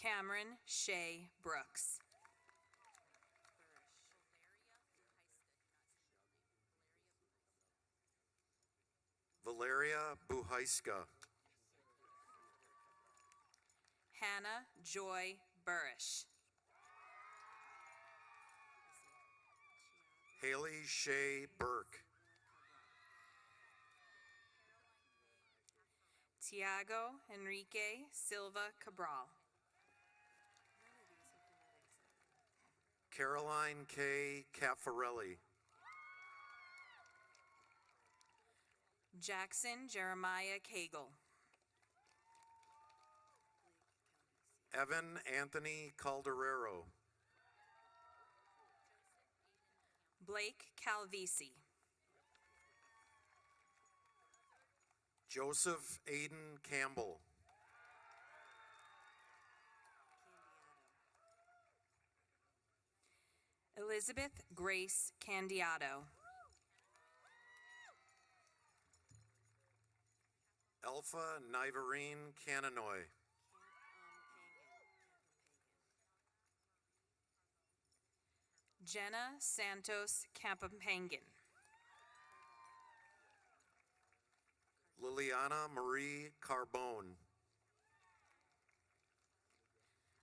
Cameron Shea Brooks. Valeria Buhaiska. Hannah Joy Burrish. Haley Shea Burke. Tiago Enrique Silva Cabral. Caroline K. Caffarelli. Jackson Jeremiah Cagle. Evan Anthony Calderero. Blake Calvisi. Joseph Aiden Campbell. Elizabeth Grace Candiato. Alpha Niverine Cananoy. Jenna Santos Campampangan. Liliana Marie Carbone.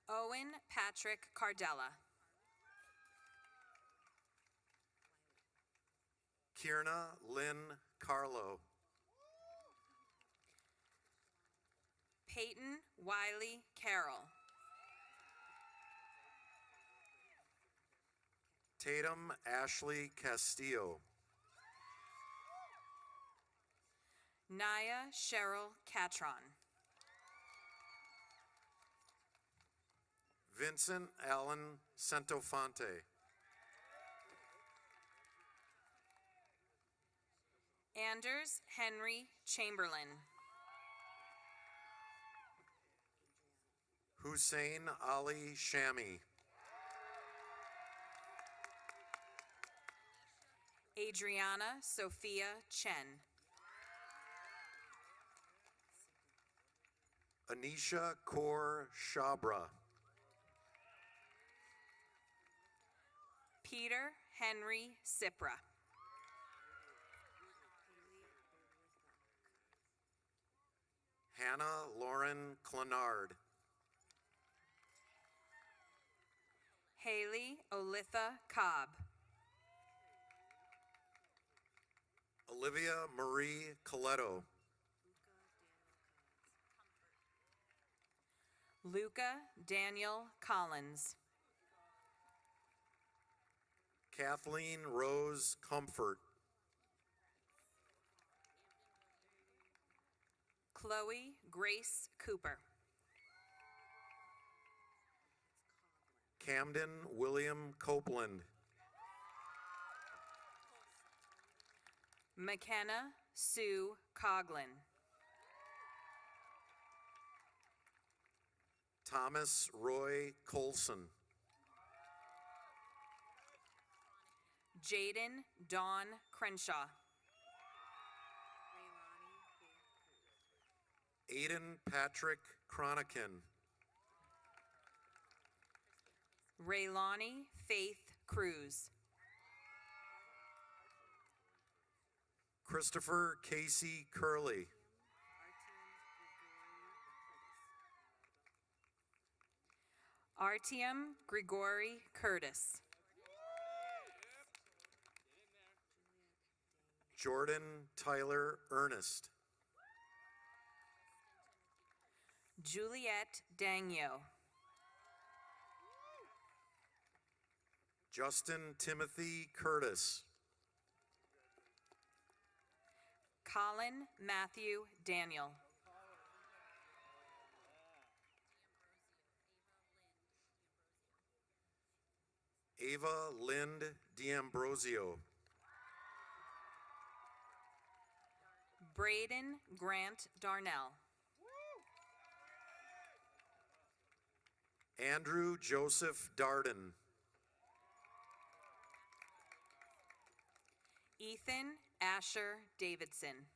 Owen Patrick Cardella. Kierna Lynn Carlo. Peyton Wiley Carroll. Tatum Ashley Castillo. Naya Cheryl Catron. Vincent Allen Centofonte. Anders Henry Chamberlain. Hussein Ali Shami. Adriana Sophia Chen. Anisha Kaur Shabra. Peter Henry Sipra. Hannah Lauren Clenard. Haley Olitha Cobb. Olivia Marie Coletto. Luca Daniel Collins. Kathleen Rose Comfort. Chloe Grace Cooper. Camden William Copeland. McKenna Sue Coglin. Thomas Roy Colson. Jaden Dawn Crenshaw. Aiden Patrick Cronican. Raylani Faith Cruz. Christopher Casey Curley. Artyom Grigori Curtis. Jordan Tyler Ernest. Juliet Dangyo. Justin Timothy Curtis. Colin Matthew Daniel. Ava Lind D'Ambrosio. Braden Grant Darnell. Andrew Joseph Darden. Ethan Asher Davidson.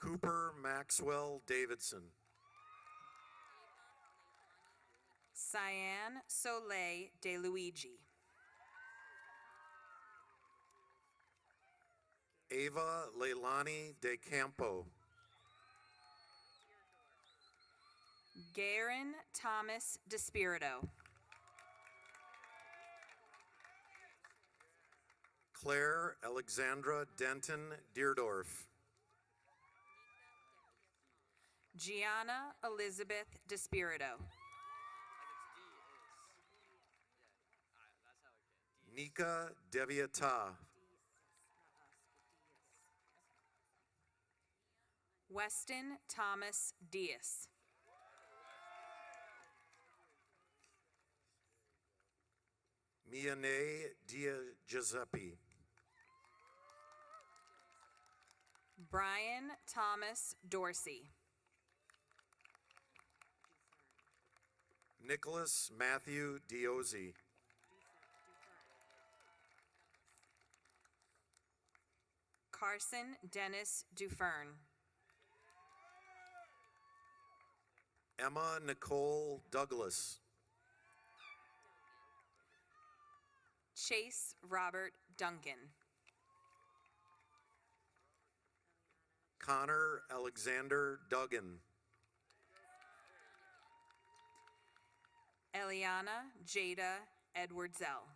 Cooper Maxwell Davidson. Cyan Soleil De Luigi. Ava Leilani De Campo. Garen Thomas DeSpirito. Claire Alexandra Denton Deerdorf. Gianna Elizabeth DeSpirito. Nika Deviata. Weston Thomas Diaz. Miane Dia Giuseppe. Brian Thomas Dorsey. Nicholas Matthew Diozzi. Carson Dennis Dufern. Emma Nicole Douglas. Chase Robert Duncan. Connor Alexander Duggan. Eliana Jada Edwardzel.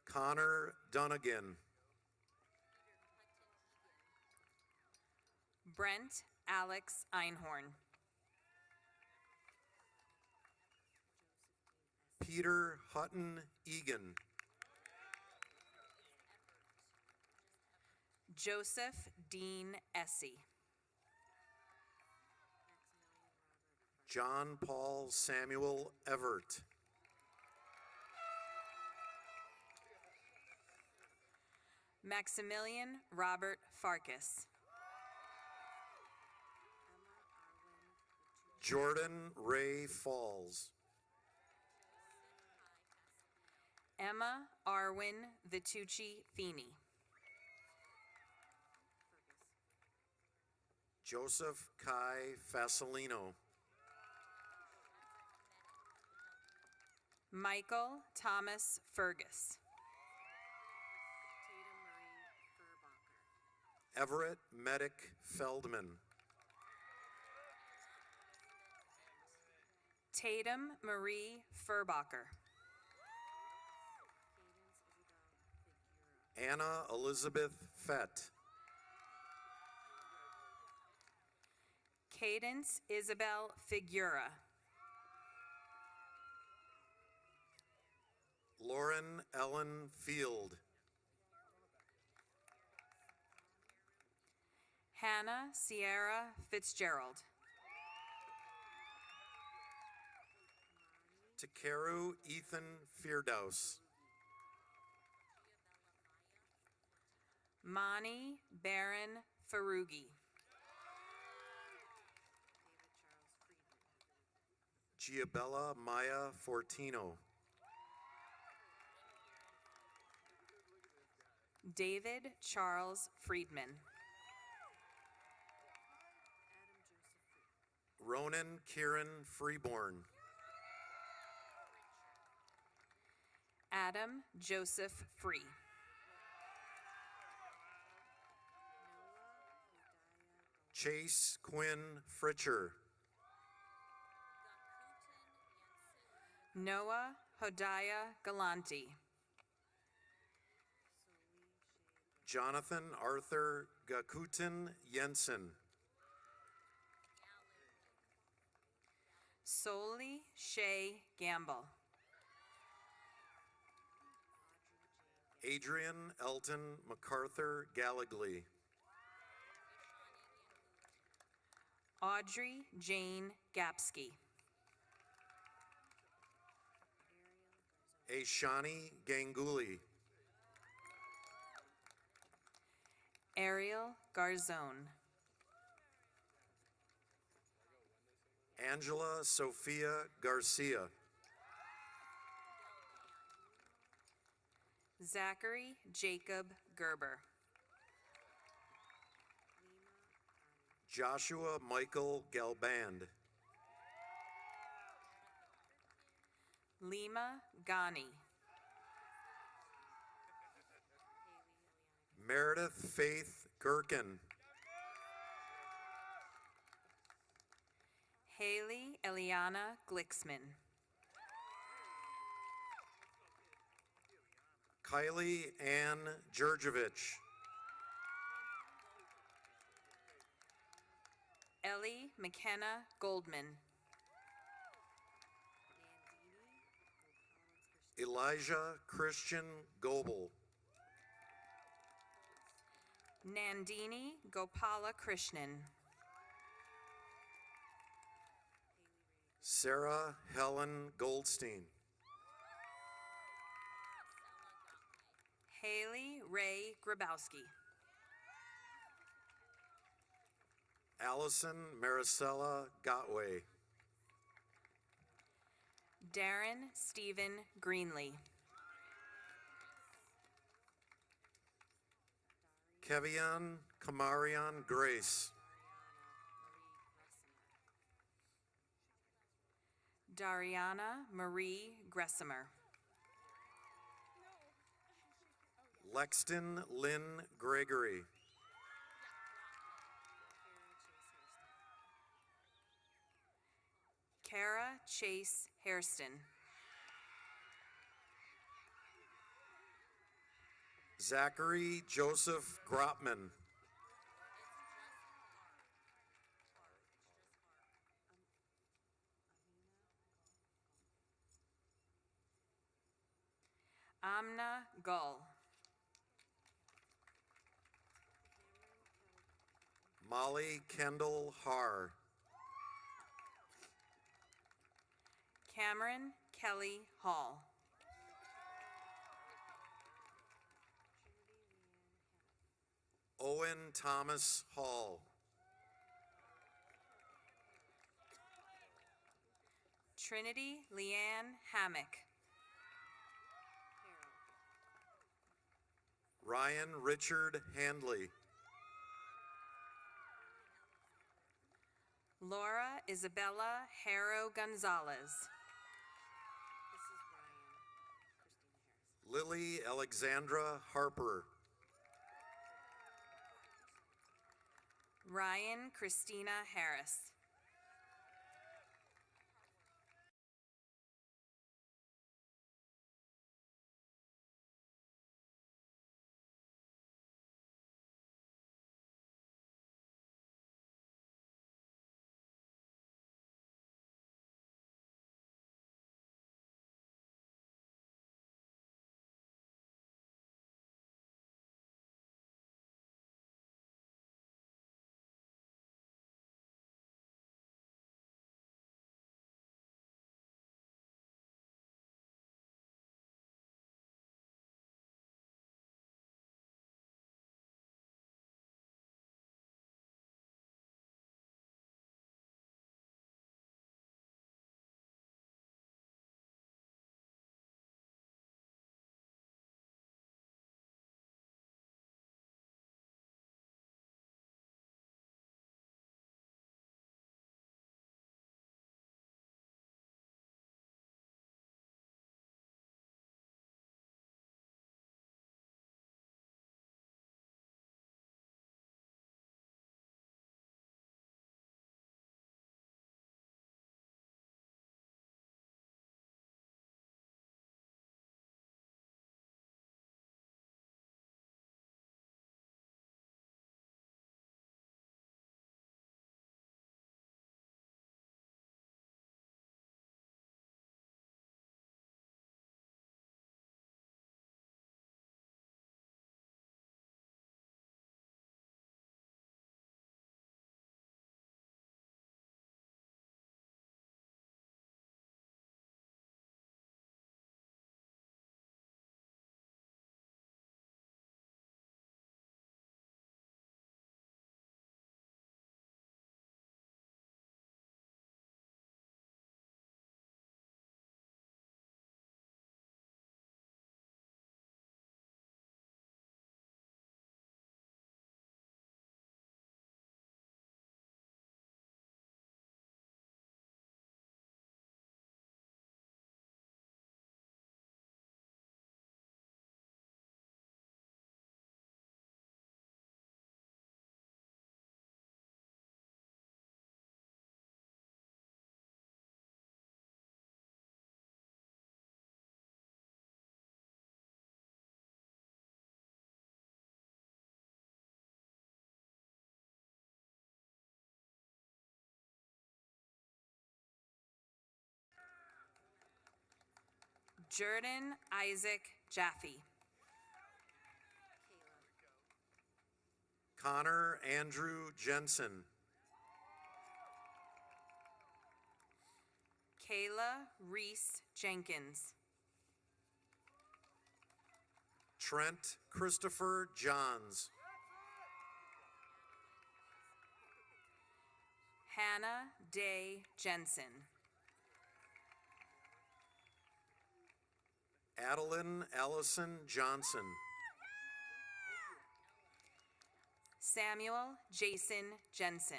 Connor Dunnigan. Brent Alex Einhorn. Peter Hutton Egan. Joseph Dean Essie. John Paul Samuel Everett. Maximilian Robert Farkas. Jordan Ray Falls. Emma Arwin Vitucci Feeney. Joseph Kai Fasolino. Michael Thomas Fergus. Everett Medic Feldman. Tatum Marie Furbacher. Anna Elizabeth Fett. Cadence Isabel Figura. Lauren Ellen Field. Hannah Sierra Fitzgerald. Takeru Ethan Feardouse. Mani Baron Farugi. Giabella Maya Fortino. David Charles Friedman. Ronan Kieran Freeborn. Adam Joseph Free. Chase Quinn Fritcher. Noah Hodiah Galanti. Jonathan Arthur Gakutin Jensen. Soli Shay Gamble. Adrian Elton MacArthur Gallagly. Audrey Jane Gapsky. Aishani Ganguly. Ariel Garzone. Angela Sophia Garcia. Zachary Jacob Gerber. Joshua Michael Galband. Lima Ghani. Meredith Faith Gherkin. Haley Eliana Glixman. Kylie Ann Jurjevich. Ellie McKenna Goldman. Elijah Christian Goebel. Nandini Gopala Krishnan. Sarah Helen Goldstein. Haley Ray Grabowski. Allison Maricela Gotway. Darren Stephen Greenlee. Kevian Kamarian Grace. Dariana Marie Gressimer. Lexton Lynn Gregory. Kara Chase Hairston. Zachary Joseph Grotman. Amna Gull. Molly Kendall Har. Cameron Kelly Hall. Owen Thomas Hall. Trinity Leanne Hammock. Ryan Richard Handley. Laura Isabella Harrow Gonzalez. Lily Alexandra Harper. Ryan Christina Harris. Jordan Isaac Jaffe. Connor Andrew Jensen. Kayla Reese Jenkins. Trent Christopher Johns. Hannah Day Jensen. Adeline Allison Johnson. Samuel Jason Jensen.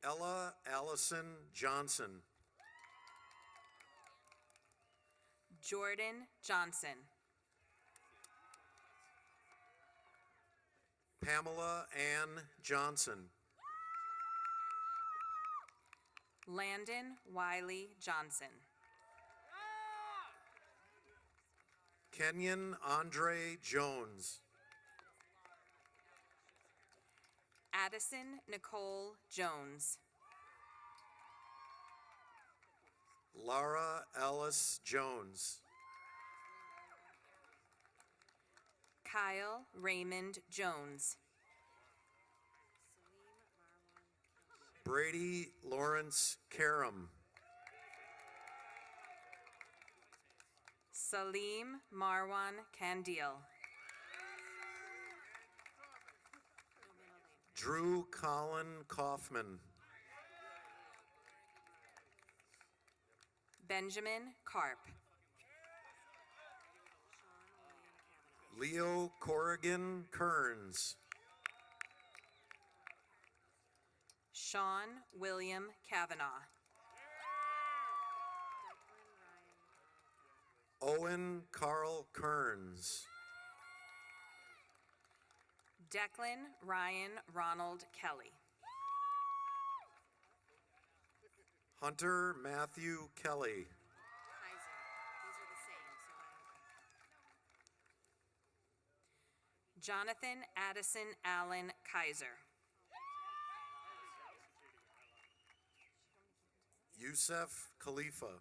Ella Allison Johnson. Jordan Johnson. Pamela Ann Johnson. Landon Wiley Johnson. Kenyon Andre Jones. Addison Nicole Jones. Lara Ellis Jones. Kyle Raymond Jones. Brady Lawrence Karam. Salim Marwan Kandil. Drew Colin Kaufman. Benjamin Karp. Leo Corrigan Kearns. Sean William Kavanaugh. Owen Carl Kearns. Declan Ryan Ronald Kelly. Hunter Matthew Kelly. Jonathan Addison Allen Kaiser. Yusef Khalifa.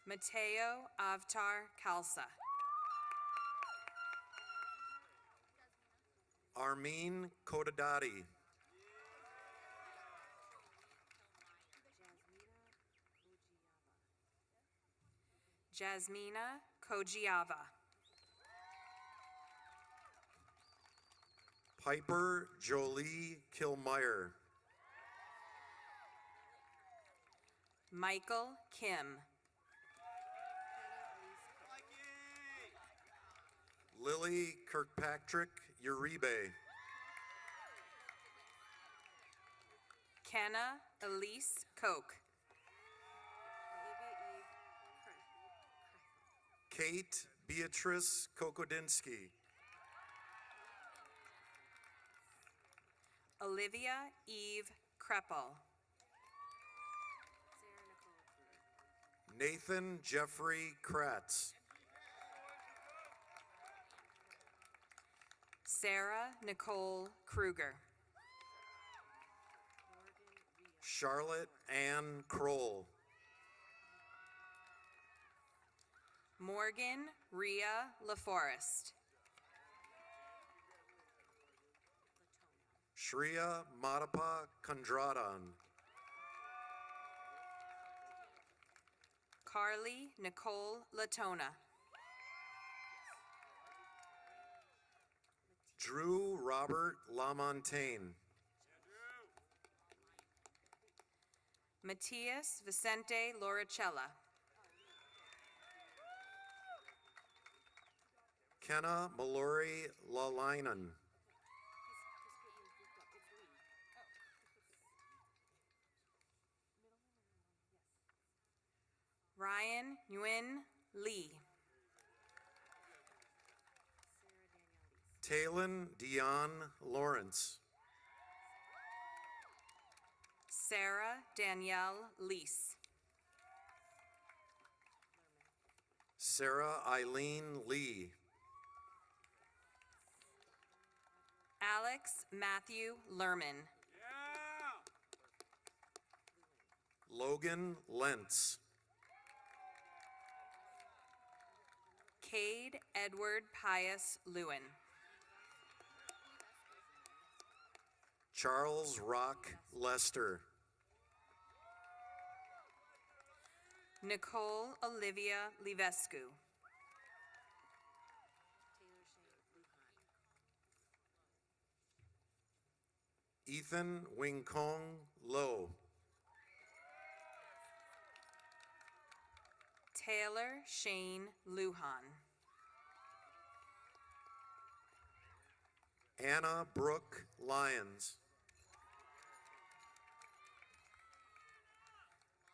Mateo Avtar Kalsa. Armin Kodadati. Jasmina Kojiava. Piper Jolie Kilmeyer. Michael Kim. Lily Kirkpatrick Uribe. Kenna Elise Koch. Kate Beatrice Kokodinsky. Olivia Eve Kreppel. Nathan Jeffrey Kratz. Sarah Nicole Kruger. Charlotte Ann Kroll. Morgan Rhea LaForest. Shreya Madapa Kondradan. Carly Nicole Latona. Drew Robert LaMontagne. Matias Vicente Loricella. Kenna Mallory Lalainen. Ryan Nguyen Lee. Talon Dion Lawrence. Sarah Danielle Lease. Sarah Eileen Lee. Alex Matthew Lerman. Logan Lentz. Cade Edward Pius Lewin. Charles Rock Lester. Nicole Olivia Livescu. Ethan Wing-Kong Low. Taylor Shane Lujan. Anna Brooke Lyons.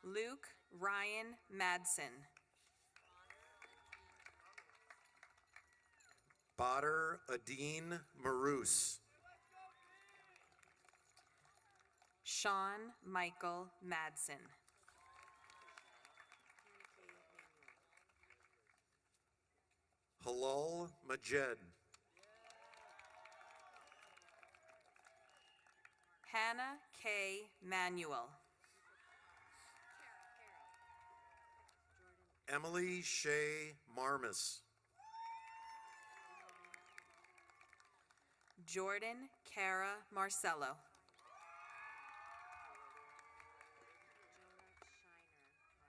Luke Ryan Madsen. Badr Adine Maroos. Sean Michael Madsen. Halal Majed. Hannah K. Manuel. Emily Shea Marmis. Jordan Cara Marcello.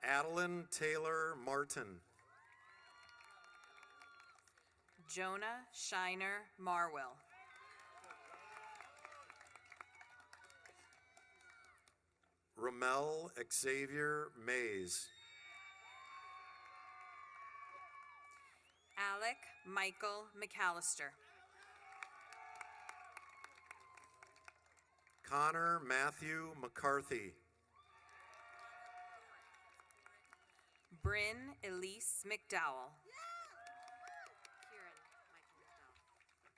Adeline Taylor Martin. Jonah Shiner Marwell. Ramel Xavier Mays. Alec Michael McAllister. Connor Matthew McCarthy. Bryn Elise McDowell.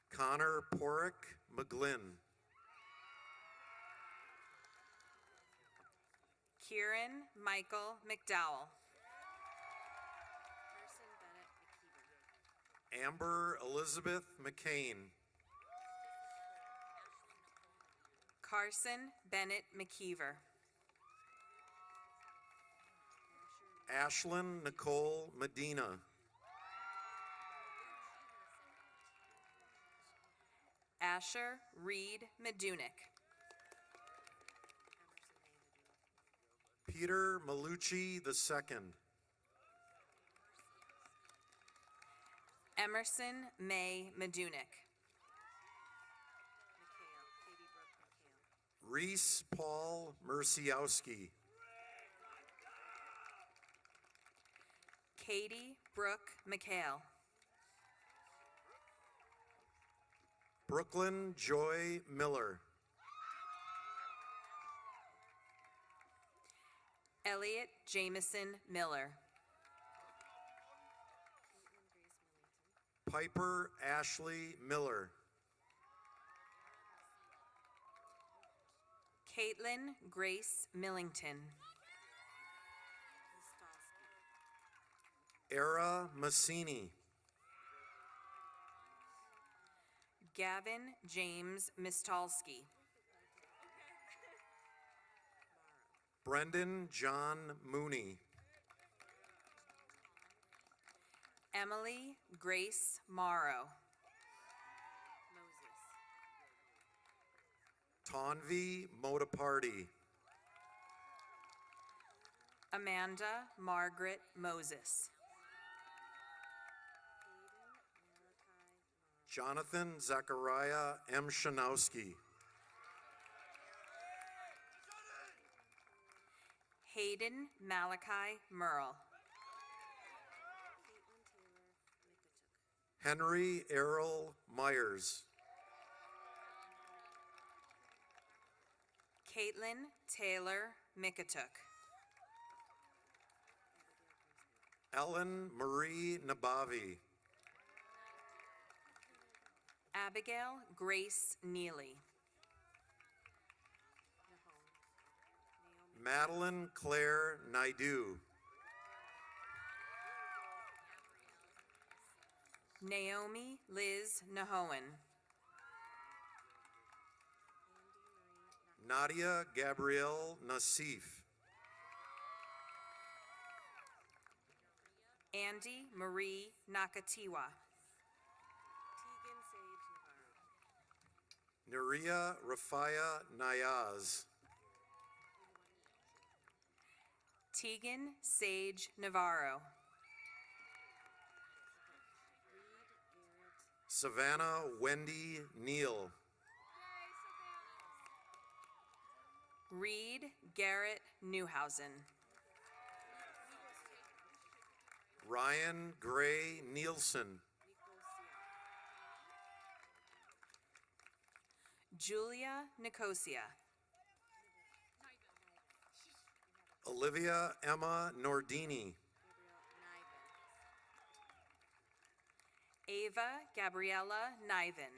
Connor Porrick McGlynn. Kieran Michael McDowell. Amber Elizabeth McCain. Carson Bennett McKeever. Ashlyn Nicole Medina. Asher Reed Medunik. Peter Malucci II. Emerson May Medunik. Reese Paul Merciowski. Katie Brooke McHale. Brooklyn Joy Miller. Elliot Jameson Miller. Piper Ashley Miller. Caitlin Grace Millington. Era Massini. Gavin James Mistalski. Brendan John Mooney. Emily Grace Morrow. Tonvi Motaparty. Amanda Margaret Moses. Jonathan Zachariah M. Shanowski. Hayden Malachi Merle. Henry Errol Myers. Caitlin Taylor Mikatuk. Ellen Marie Nabavi. Abigail Grace Neely. Madeline Claire Naidu. Naomi Liz Nahoan. Nadia Gabrielle Nassif. Andy Marie Nakatiwa. Nuria Rafaya Nayaz. Tegan Sage Navarro. Savannah Wendy Neal. Reed Garrett Newhausen. Ryan Gray Nielsen. Julia Nicosia. Olivia Emma Nordini. Ava Gabriella Niven.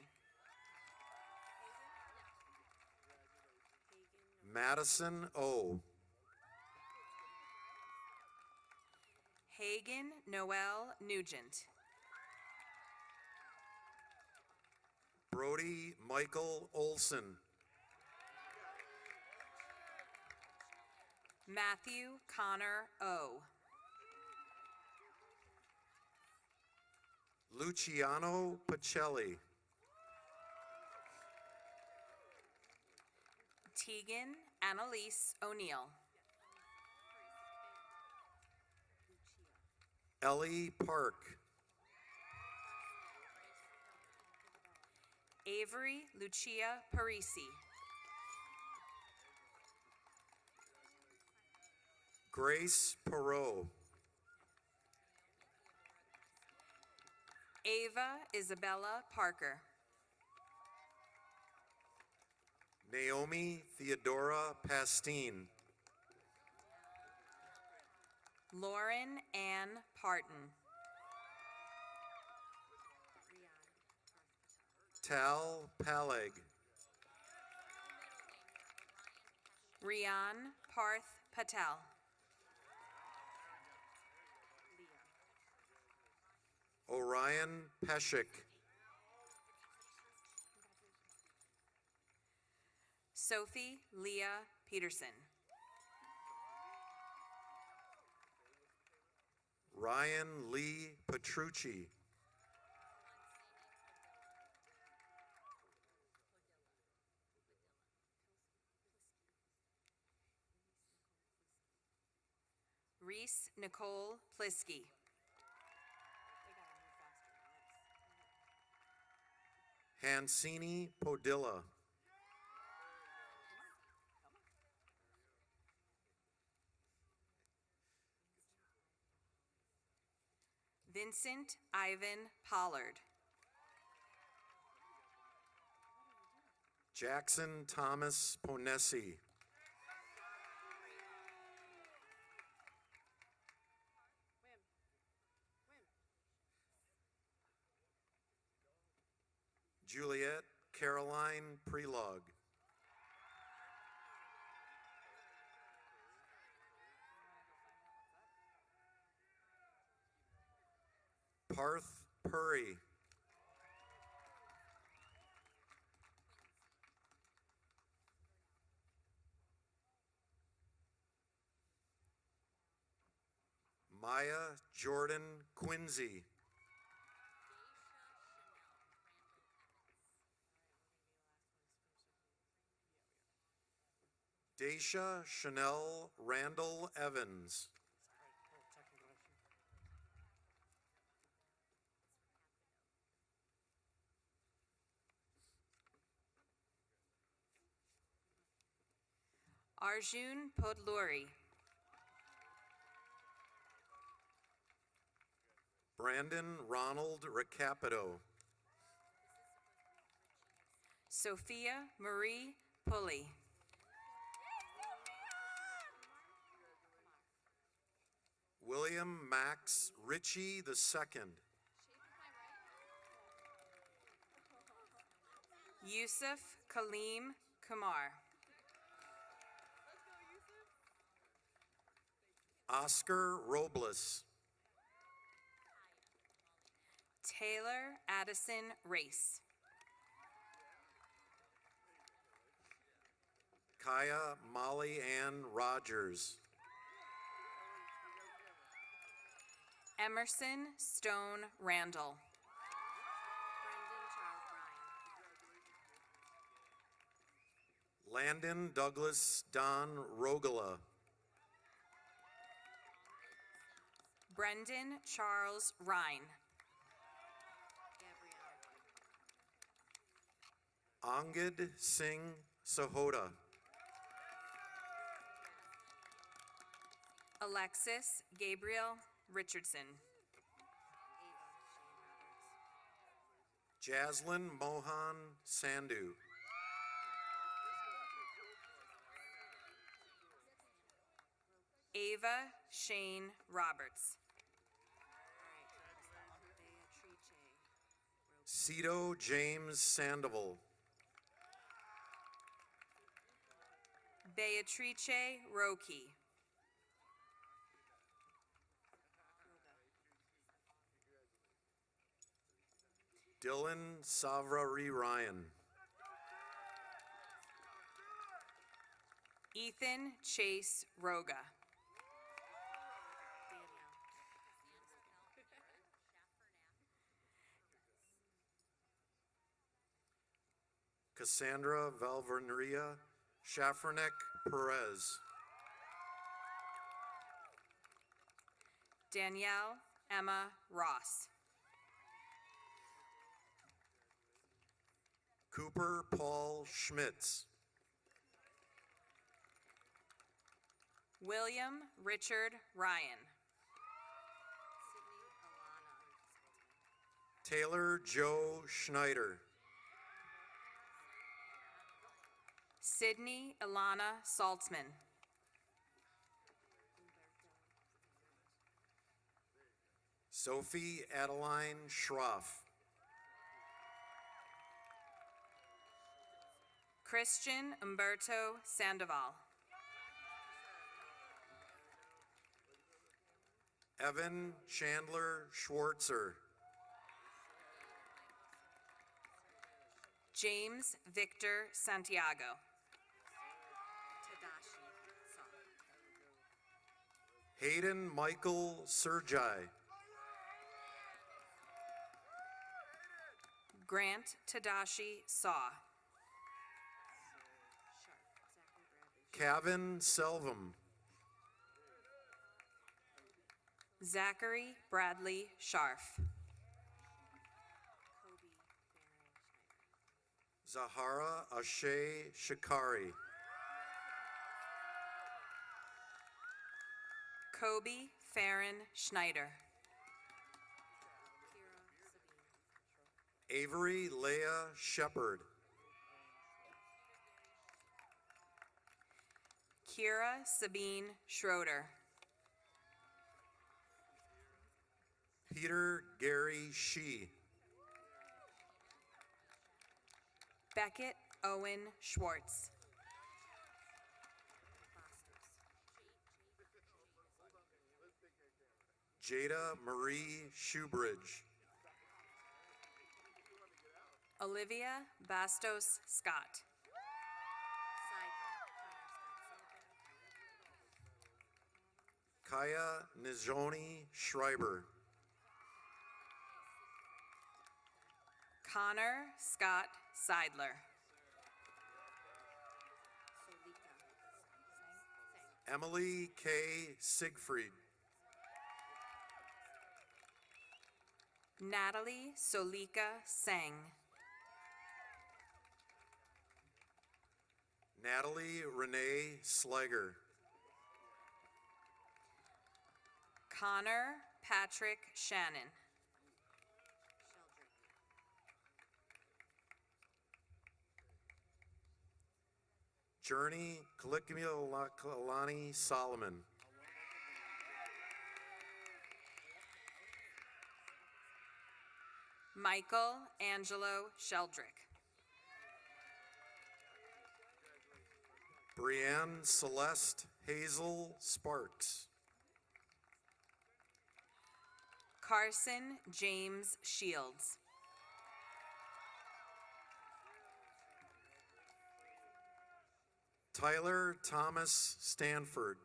Madison O. Hagen Noel Nugent. Brody Michael Olson. Matthew Connor O. Luciano Pacelli. Tegan Annalise O'Neill. Ellie Park. Avery Lucia Parisi. Grace Perot. Ava Isabella Parker. Naomi Theodora Pastine. Lauren Ann Parton. Tal Paleg. Rian Parth Patel. Orion Peshik. Sophie Leah Peterson. Ryan Lee Petrucci. Reese Nicole Plisky. Hansini Podilla. Vincent Ivan Pollard. Jackson Thomas Ponesi. Juliet Caroline Prelog. Parth Puri. Maya Jordan Quincy. Daisha Chanel Randall Evans. Arjun Podluri. Brandon Ronald Recapito. Sophia Marie Pulley. William Max Ritchie II. Yusuf Kaleem Kumar. Oscar Robles. Taylor Addison Race. Kaya Molly Ann Rogers. Emerson Stone Randall. Landon Douglas Don Rogala. Brendan Charles Rhine. Angad Singh Sahota. Alexis Gabriel Richardson. Jaslyn Mohan Sandhu. Ava Shane Roberts. Cito James Sandoval. Beatrice Roki. Dylan Savrari Ryan. Ethan Chase Roga. Cassandra Valvernia Shafranek Perez. Danielle Emma Ross. Cooper Paul Schmitz. William Richard Ryan. Taylor Joe Schneider. Sydney Ilana Saltzman. Sophie Adeline Schroff. Christian Umberto Sandoval. Evan Chandler Schwartzer. James Victor Santiago. Hayden Michael Sergi. Grant Tadashi Saw. Kavin Selvum. Zachary Bradley Scharf. Zahara Ashay Shikari. Kobe Farron Schneider. Avery Leah Shepard. Kira Sabine Schroeder. Peter Gary Shee. Beckett Owen Schwartz. Jada Marie Shoebridge. Olivia Bastos Scott. Kaya Nijoni Schreiber. Connor Scott Seidler. Emily K. Siegfried. Natalie Solika Sang. Natalie Renee Sliger. Connor Patrick Shannon. Journey Kalani Solomon. Michael Angelo Sheldrick. Brianne Celeste Hazel Sparks. Carson James Shields. Tyler Thomas Stanford.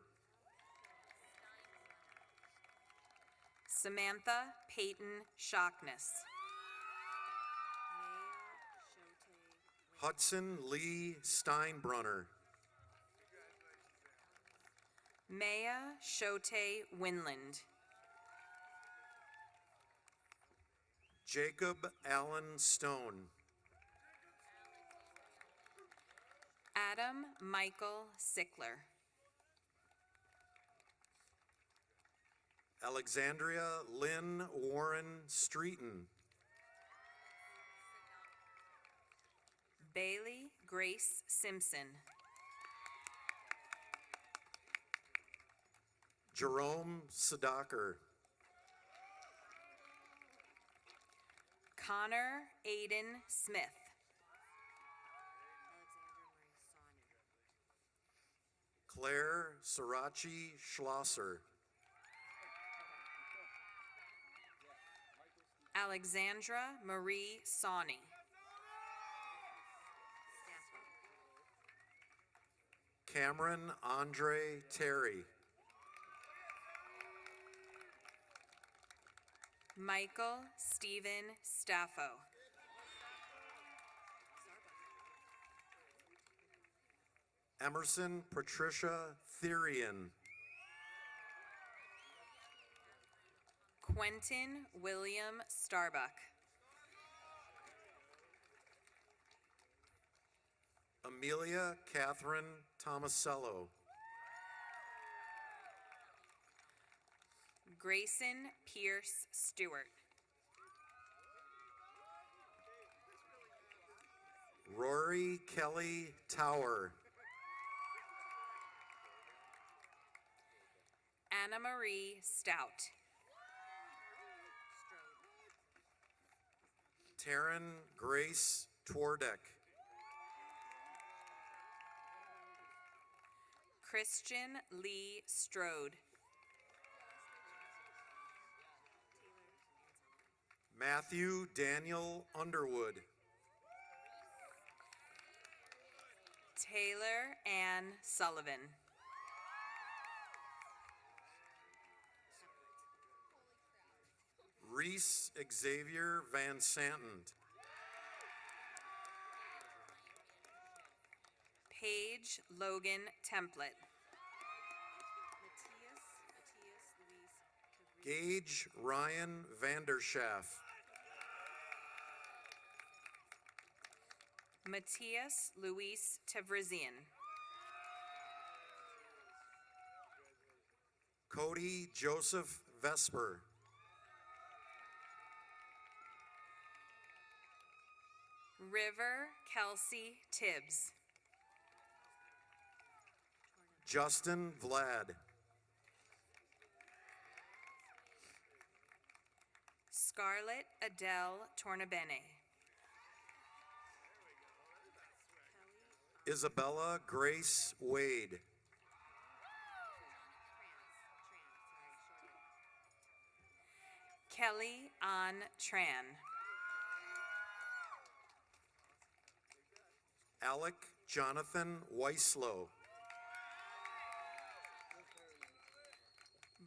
Samantha Peyton Shockness. Hudson Lee Steinbrunner. Maya Shote Winland. Jacob Allen Stone. Adam Michael Sickler. Alexandria Lynn Warren Streeton. Bailey Grace Simpson. Jerome Sadaker. Connor Aiden Smith. Claire Sirachi Schlosser. Alexandra Marie Sawney. Cameron Andre Terry. Michael Stephen Staffo. Emerson Patricia Therian. Quentin William Starbuck. Amelia Catherine Tomasello. Grayson Pierce Stewart. Rory Kelly Tower. Anna Marie Stout. Taryn Grace Twardek. Christian Lee Strode. Matthew Daniel Underwood. Taylor Ann Sullivan. Reese Xavier Van Santen. Paige Logan Template. Gage Ryan Vanderschaff. Matthias Luis Tevrizian. Cody Joseph Vesper. River Kelsey Tibbs. Justin Vlad. Scarlett Adele Tornabene. Isabella Grace Wade. Kelly Ann Tran. Alec Jonathan Weislow.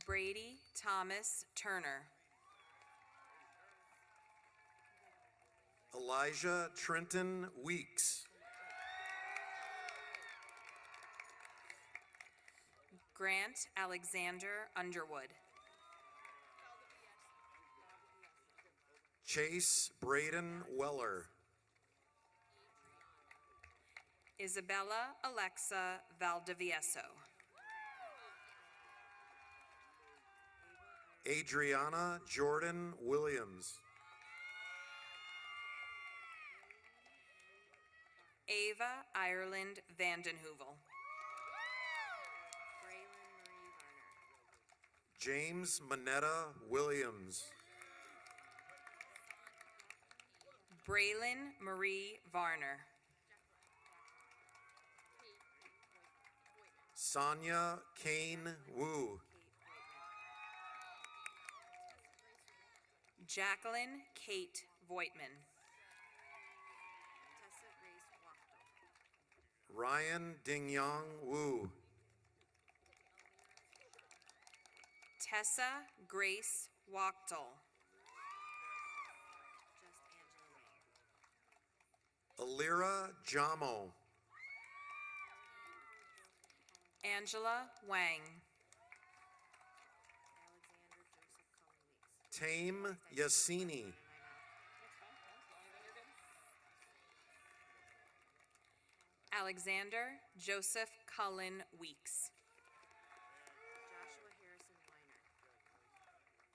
Brady Thomas Turner. Elijah Trenton Weeks. Grant Alexander Underwood. Chase Braden Weller. Isabella Alexa Valdivieso. Adriana Jordan Williams. Ava Ireland Vandenheuvel. James Manetta Williams. Braylon Marie Varner. Sonia Kane Wu. Jacqueline Kate Voigtman. Ryan Ding-Yong Wu. Tessa Grace Wachtel. Alira Jamo. Angela Wang. Tame Yassini. Alexander Joseph Cullen Weeks.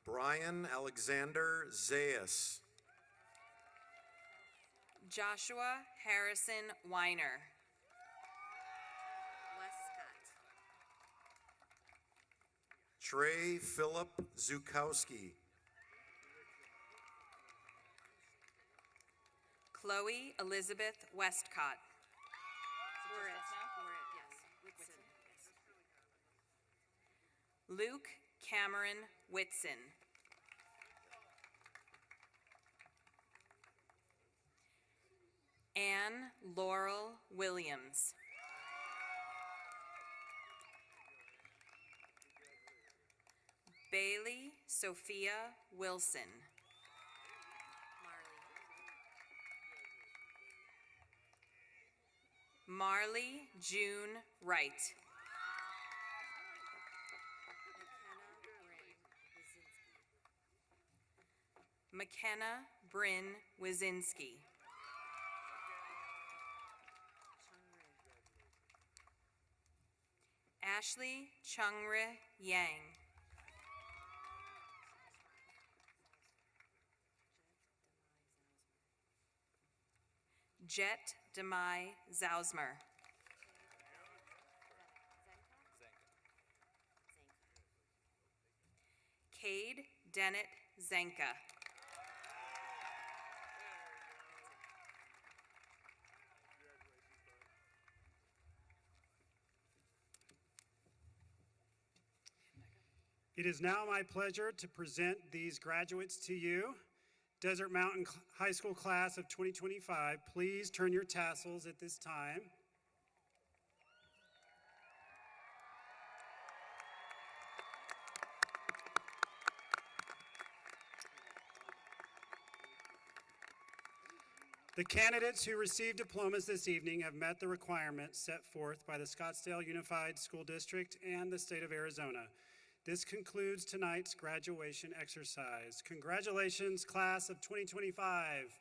Brian Alexander Zayas. Joshua Harrison Weiner. Trey Philip Zukowski. Chloe Elizabeth Westcott. Luke Cameron Whitson. Anne Laurel Williams. Bailey Sophia Wilson. Marley June Wright. McKenna Bryn Wizinski. Ashley Chungri Yang. Jet Demai Zausmer. Cade Dennett Zenka. It is now my pleasure to present these graduates to you. Desert Mountain High School class of 2025, please turn your tassels at this time. The candidates who received diplomas this evening have met the requirements set forth by the Scottsdale Unified School District and the state of Arizona. This concludes tonight's graduation exercise. Congratulations, class of 2025.